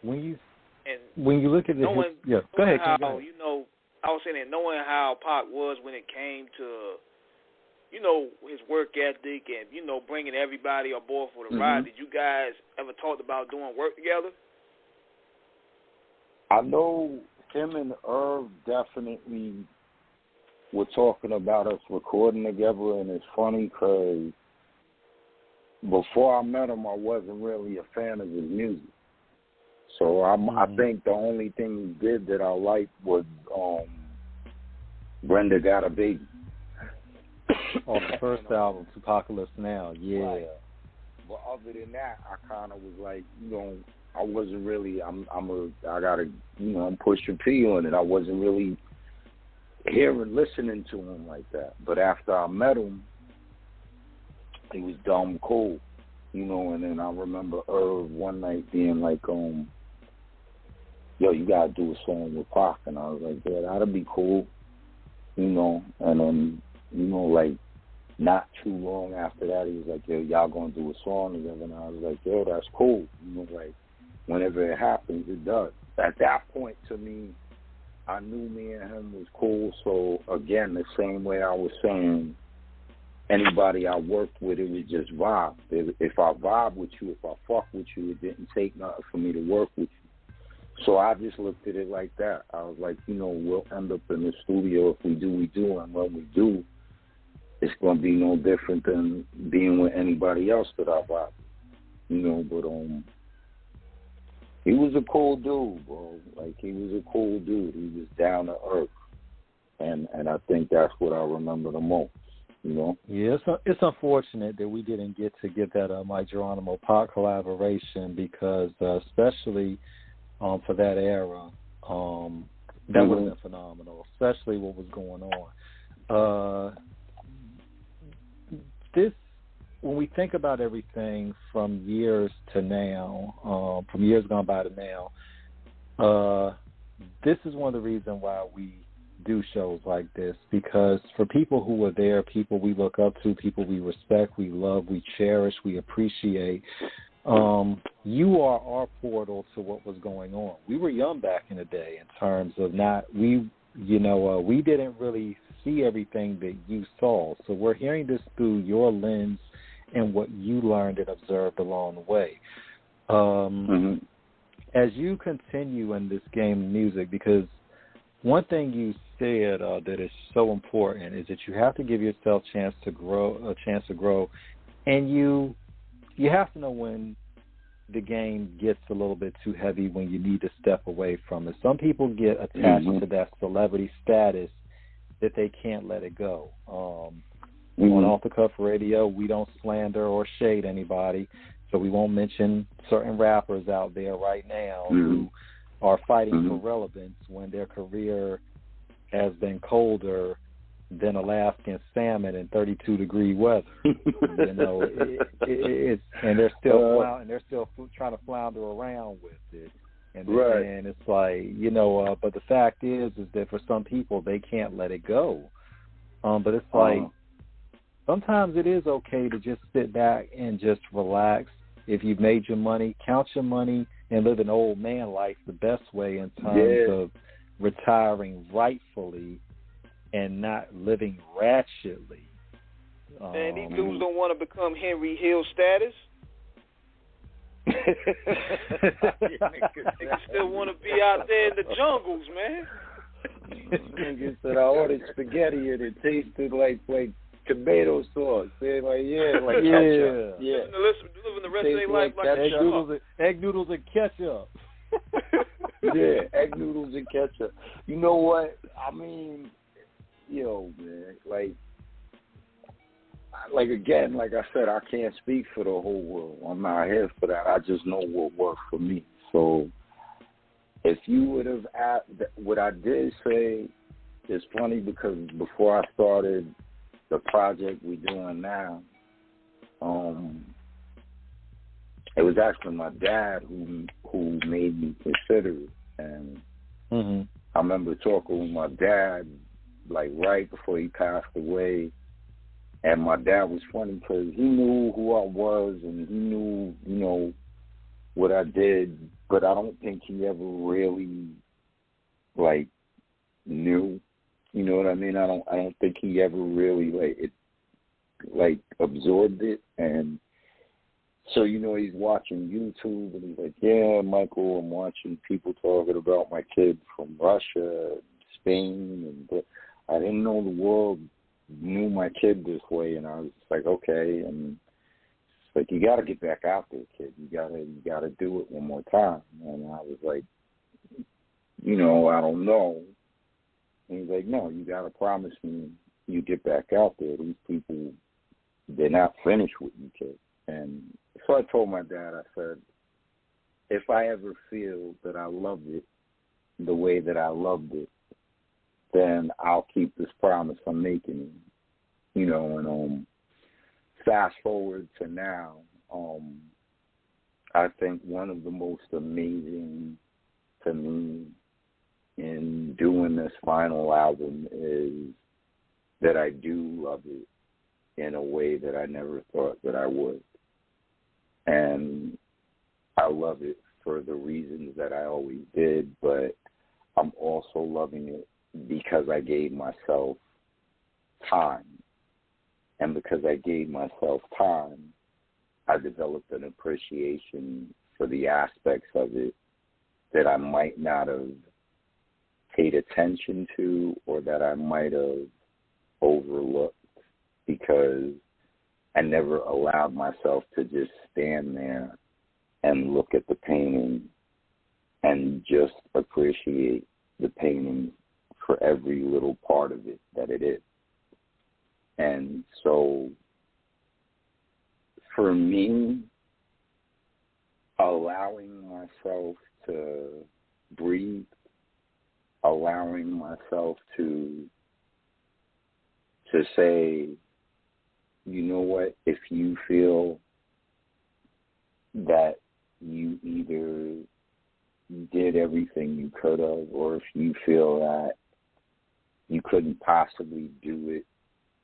When you look at it, yeah, go ahead. You know, I was saying that knowing how Pac was when it came to, you know, his work ethic and, you know, bringing everybody aboard for the ride. Did you guys ever talk about doing work together? I know him and Irv definitely were talking about us recording together, and it's funny because before I met him, I wasn't really a fan of his music. So I think the only thing he did that I liked was Brenda Got a Baby. On the first album, Tupacalypse Now, yeah. Right. But other than that, I kind of was like, you know, I wasn't really. I'm pushing P on it. I wasn't really listening to him like that. But after I met him, he was dumb cool, you know. And then I remember Irv one night being like, yo, you gotta do a song with Pac, and I was like, yeah, that'll be cool, you know. And then, you know, like, not too long after that, he was like, yo, y'all gonna do a song together, and I was like, yo, that's cool, you know, like, whenever it happens, it does. At that point, to me, I knew me and him was cool. So, again, the same way I was saying, anybody I worked with, it was just vibe. If I vibe with you, if I fuck with you, it didn't take nothing for me to work with you. So I just looked at it like that. I was like, you know, we'll end up in the studio. If we do, we do. And when we do, it's going to be no different than being with anybody else that I vibe with. You know, but, he was a cool dude, bro. Like, he was a cool dude. He was down to earth. And I think that's what I remember the most, you know? Yeah, it's unfortunate that we didn't get that Mike Geronimo Pac collaboration because, especially for that era, that would have been phenomenal, especially what was going on. When we think about everything from years to now, from years gone by to now, this is one of the reasons why we do shows like this, because for people who are there, people we look up to, people we respect, we love, we cherish, we appreciate, you are our portal to what was going on. We were young back in the day in terms of we didn't really see everything that you saw. So we're hearing this through your lens and what you learned and observed along the way. As you continue in this game of music, because one thing you said that is so important is that you have to give yourself a chance to grow, and you have to know when the game gets a little bit too heavy, when you need to step away from it. Some people get attached to that celebrity status that they can't let it go. On Off the Cuff Radio, we don't slander or shade anybody, so we won't mention certain rappers out there right now who are fighting for relevance when their career has been colder than Alaskan salmon in 32-degree weather. You know, it's and they're still trying to flounder around with it. And, and it's like, you know, but the fact is that for some people they can't let it go. But it's like sometimes it is okay to just sit back and just relax. If you've made your money, count your money and live an old man life the best way in terms of retiring rightfully and not living ratchetly. Man, these dudes don't want to become Henry Hill status. Niggas still want to be out there in the jungles, man. Niggas said I ordered spaghetti and it tasted like tomato sauce. They're like, ketchup. Living the rest of their life like egg noodles and ketchup. Egg noodles and ketchup. You know what? I mean, yo, man, again, like I said, I can't speak for the whole world. I'm not here for that. I just know what worked for me. So if you would have asked, what I did say is funny because before I started the project we're doing now, it was actually my dad who made me consider it. And I remember talking with my dad, like right before he passed away. And my dad was funny because he knew who I was and he knew, you know, what I did, but I don't think he ever really, knew. You know what I mean? I don't think he ever really, absorbed it. And so, you know, he's watching YouTube and he's like, yeah, Michael, I'm watching people talking about my kid from Russia, Spain, but I didn't know the world knew my kid this way, and I was just like, okay, and it's like, you got to get back out there, kid. You gotta do it one more time. And I was like, you know, I don't know. And he's like, no, you got to promise me you get back out there. These people, they're not finished with you, kid. And so I told my dad, I said, if I ever feel that I loved it the way that I loved it, then I'll keep this promise I'm making. You know, and fast forward to now, I think one of the most amazing to me in doing this final album is that I do love it in a way that I never thought that I would. And I love it for the reasons that I always did, but I'm also loving it because I gave myself time. And because I gave myself time, I developed an appreciation for the aspects of it that I might not have paid attention to or that I might have overlooked because I never allowed myself to just stand there and look at the painting and just appreciate the painting for every little part of it that it is. And so for me, allowing myself to breathe, allowing myself to say, you know what, if you feel that you either did everything you could have, or if you feel that you couldn't possibly do it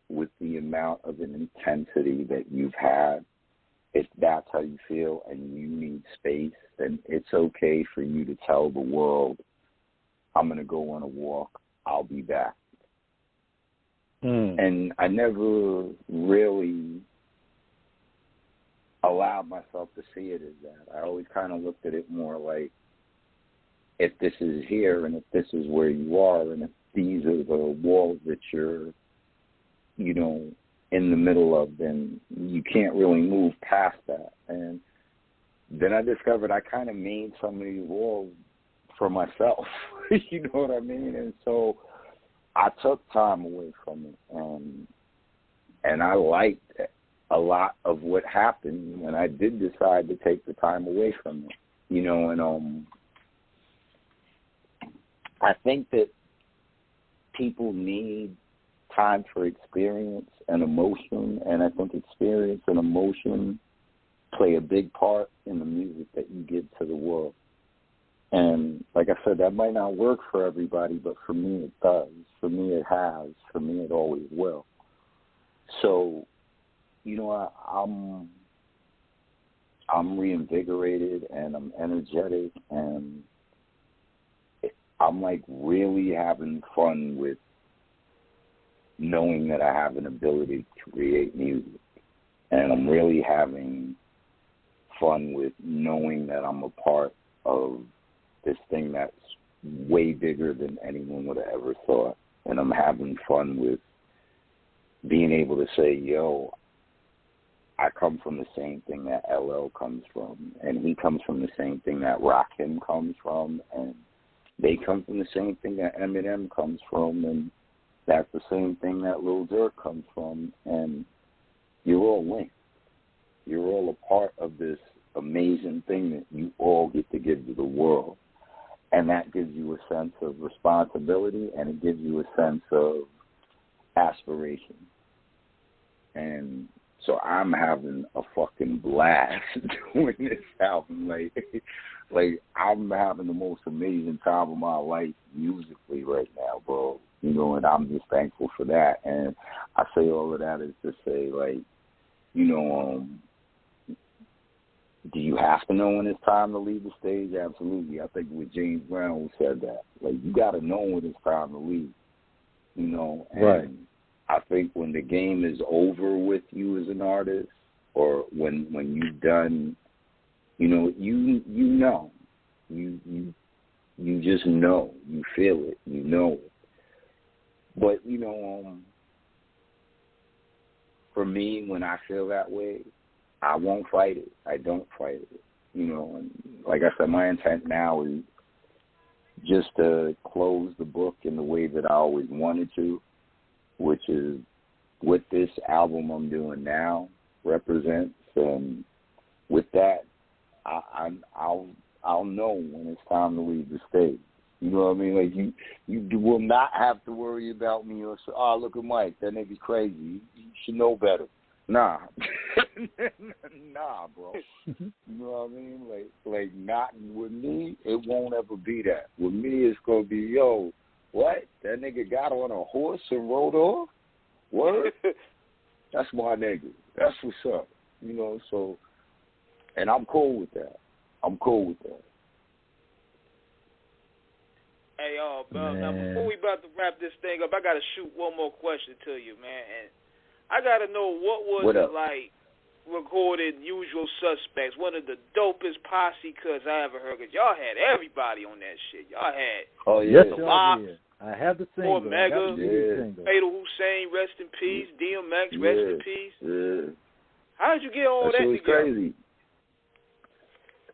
with the amount of an intensity that you've had, if that's how you feel and you need space, then it's okay for you to tell the world, I'm going to go on a walk, I'll be back. And I never really allowed myself to see it as that. I always kind of looked at it more like, if this is here and if this is where you are and if these are the walls that you're, you know, in the middle of, then you can't really move past that. And then I discovered I kind of made some of these walls for myself. You know what I mean? And so I took time away from it. And I liked a lot of what happened when I did decide to take the time away from it. You know, and I think that people need time for experience and emotion, and I think experience and emotion play a big part in the music that you give to the world. And like I said, that might not work for everybody, but for me it does. For me it has. For me it always will. So, you know, I'm reinvigorated and I'm energetic and I'm like really having fun with knowing that I have an ability to create music. And I'm really having fun with knowing that I'm a part of this thing that's way bigger than anyone would have ever thought. And I'm having fun with being able to say, yo, I come from the same thing that LL comes from, and he comes from the same thing that Rakim comes from, and they come from the same thing that Eminem comes from, and that's the same thing that Lil Durk comes from, and you're all linked. You're all a part of this amazing thing that you all get to give to the world. And that gives you a sense of responsibility, and it gives you a sense of aspiration. And so I'm having a fucking blast doing this album. Like I'm having the most amazing time of my life musically right now, bro. You know, and I'm just thankful for that. And I say all of that is to say, like, you know, do you have to know when it's time to leave the stage? Absolutely. I think it was James Brown who said that. Like, you got to know when it's time to leave, you know. And right. I think when the game is over with you as an artist, or when you've done, you know, you know. You just know. You feel it. You know it. But, you know, for me, when I feel that way, I won't fight it. I don't fight it. You know, and like I said, my intent now is just to close the book in the way that I always wanted to, which is what this album I'm doing now represents. And with that, I'll know when it's time to leave the stage. You know what I mean? Like, you will not have to worry about me or say, oh, look at Mike, that nigga's crazy. You should know better. Nah. Nah, bro. You know what I mean? Like not with me, it won't ever be that. With me, it's going to be, yo, what? That nigga got on a horse and rode off? Word? That's my nigga. That's what's up. You know, so, and I'm cool with that. Hey, Bell, now before we about to wrap this thing up, I got to shoot one more question to you, man. And I got to know, what was it like recording Usual Suspects, one of the dopest posse cuts I ever heard, because y'all had everybody on that shit. Y'all had The Lox, I have the single. Omega, Fatal Hussein, rest in peace, DMX, rest in peace. Yeah. How did you get all that together? Crazy.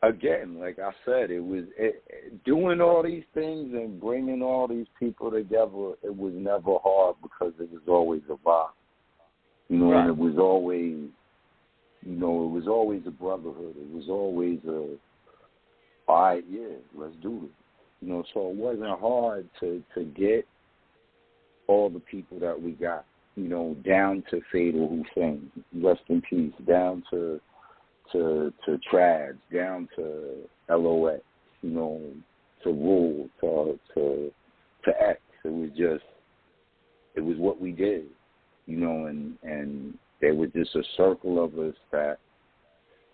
Again, like I said, doing all these things and bringing all these people together, it was never hard because it was always a vibe. You know, and it was always, you know, it was always a brotherhood. It was always all right, yeah, let's do it. You know, so it wasn't hard to get all the people that we got, you know, down to Fatal Hussein, rest in peace, down to Trads, down to LOX, you know, to Rule, to X. It was what we did, you know, and there was just a circle of us that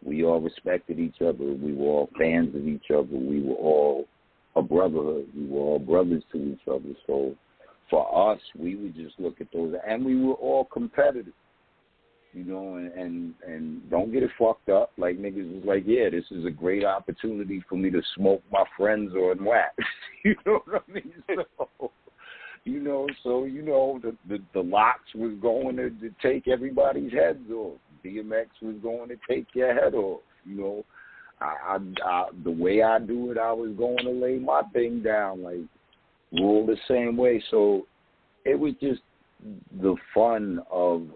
we all respected each other. We were all fans of each other. We were all a brotherhood. We were all brothers to each other. So for us, we would just look at those, and we were all competitive. You know, and don't get it fucked up. Like, niggas was like, yeah, this is a great opportunity for me to smoke my friends on wax. You know what I mean? So, the Lox was going to take everybody's heads off. DMX was going to take your head off. You know, I the way I do it, I was going to lay my thing down, like, Rule the same way. So it was just the fun of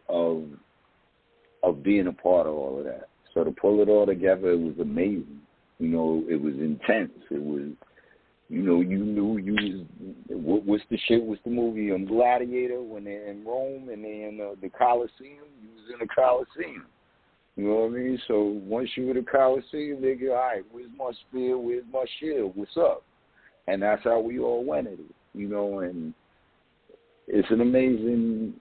being a part of all of that. So to pull it all together, it was amazing. You know, it was intense. It You know, you knew you was, what's the shit, what's the movie, Gladiator, when they're in Rome and they're in the Colosseum, you was in the Colosseum. You know what I mean? So once you were in the Colosseum, they go, all right, where's my spear, where's my shield, what's up? And that's how we all went at it, you know, and it's an amazing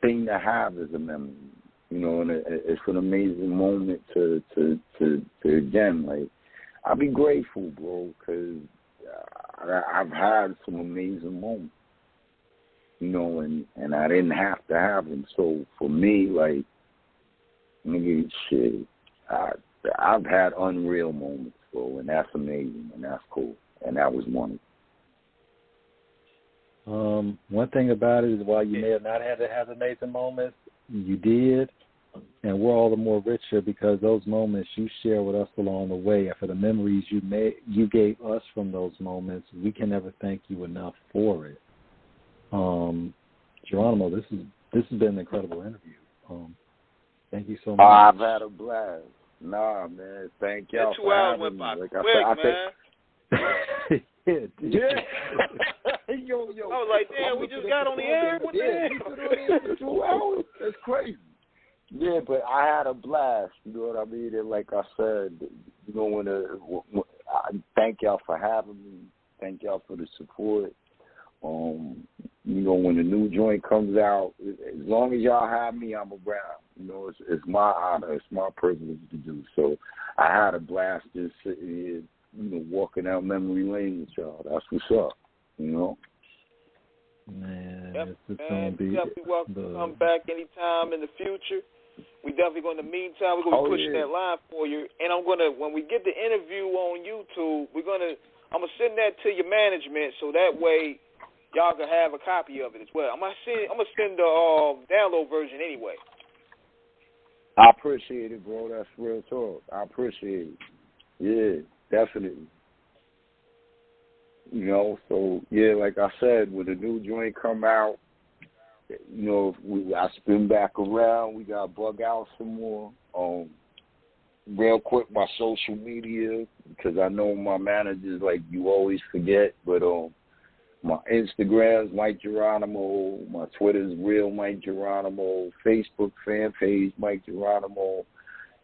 thing to have as a memory, you know, and it's an amazing moment to again, like, I'll be grateful, bro, because I've had some amazing moments, you know, and I didn't have to have them. So for me, like, nigga, shit, I've had unreal moments, bro, and that's amazing, and that's cool, and that was one of them. One thing about it is, while you may have not had to have amazing moments, you did. And we're all the more richer because those moments you share with us along the way, and for the memories you gave us from those moments, we can never thank you enough for it. Geronimo, this has been an incredible interview. Thank you so much. I've had a blast. Nah, man, thank y'all for having me. Like quick, man. Yeah. yo. I was like, damn, we just got on the air. What the hell? We been on the air for 2 hours. That's crazy. Yeah, but I had a blast. You know what I mean? And like I said, you know, I thank y'all for having me. Thank y'all for the support. You know, when the new joint comes out, as long as y'all have me, I'm around. You know, it's my honor, it's my privilege to do. So I had a blast just sitting here, you know, walking out memory lane with y'all. That's what's up. You know. Man, yep, it's man. gonna be Definitely welcome to come back anytime in the future. We definitely going to, in the meantime, we're going to be pushing that line for you. And I'm going to, when we get the interview on YouTube, I'm going to send that to your management so that way y'all can have a copy of it as well. I'm going to send the download version anyway. I appreciate it, bro. That's real talk. I appreciate it. Yeah, definitely. You know, so, yeah, like I said, when the new joint come out, you know, I spin back around. We got to bug out some more. Real quick, my social media, because I know my managers, like, you always forget, but my Instagram's Mike Geronimo. My Twitter's Real Mike Geronimo. Facebook fan page Mike Geronimo.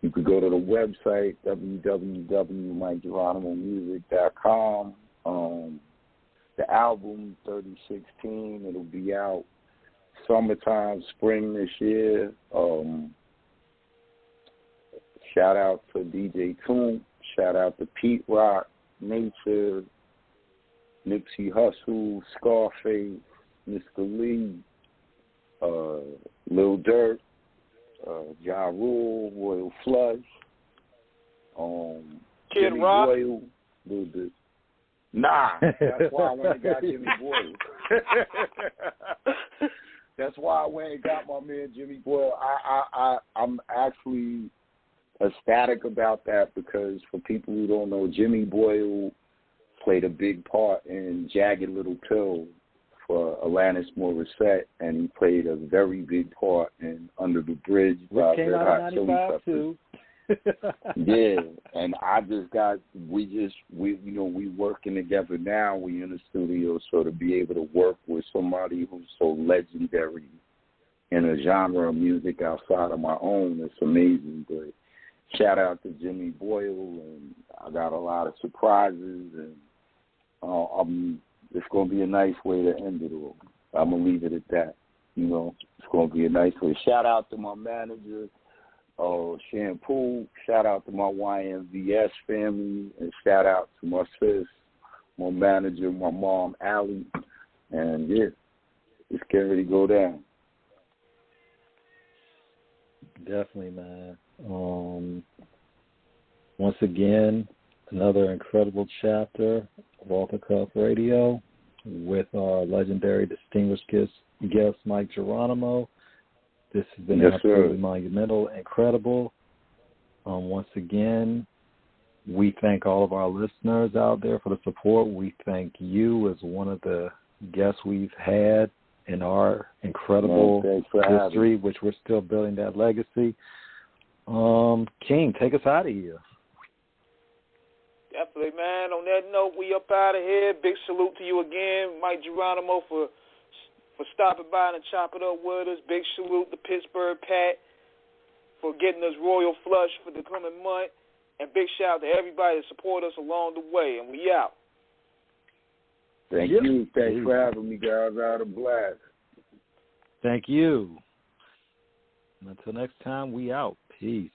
You could go to the website, www.MikeGeronimomusic.com. The album, 3016, it'll be out summertime, spring this year. Shout out to DJ Toon. Shout out to Pete Rock, Nature, Nipsey Hussle, Scarface, Mr. Lee, Lil Durk, Ja Rule, Royal Flush, Kid Jimmy Rock. Boyle, little bit. Nah, that's why I went and got Jimmy Boyle. That's why I went and got my man Jimmy Boyle. I'm actually ecstatic about that because for people who don't know, Jimmy Boyle played a big part in Jagged Little Pill for Alanis Morissette, and he played a very big part in Under the Bridge by Red Hot Chili Peppers. Too. Yeah, and we working together now. We in the studio, so to be able to work with somebody who's so legendary in a genre of music outside of my own, it's amazing. But shout out to Jimmy Boyle, and I got a lot of surprises, and it's going to be a nice way to end it all. I'm going to leave it at that. You know, it's going to be a nice way. Shout out to my manager, Shampoo. Shout out to my YMVS family, and shout out to my sis, my manager, my mom, Allie. And, yeah, it's getting ready to go down. Definitely, man. Once again, another incredible chapter of Off the Cuff Radio with our legendary distinguished guest Mike Geronimo. This has been absolutely monumental, incredible. Once again, we thank all of our listeners out there for the support. We thank you as one of the guests we've had in our incredible history, which we're still building that legacy. King, take us out of here. Definitely, man. On that note, we up out of here. Big salute to you again, Mike Geronimo, for stopping by and chopping up with us. Big salute to Pittsburgh Pat for getting us royal flush for the coming month. And big shout out to everybody that support us along the way. And we out. Thank you. Thanks for having me, guys. I had a blast. Thank you. And until next time, we out. Peace.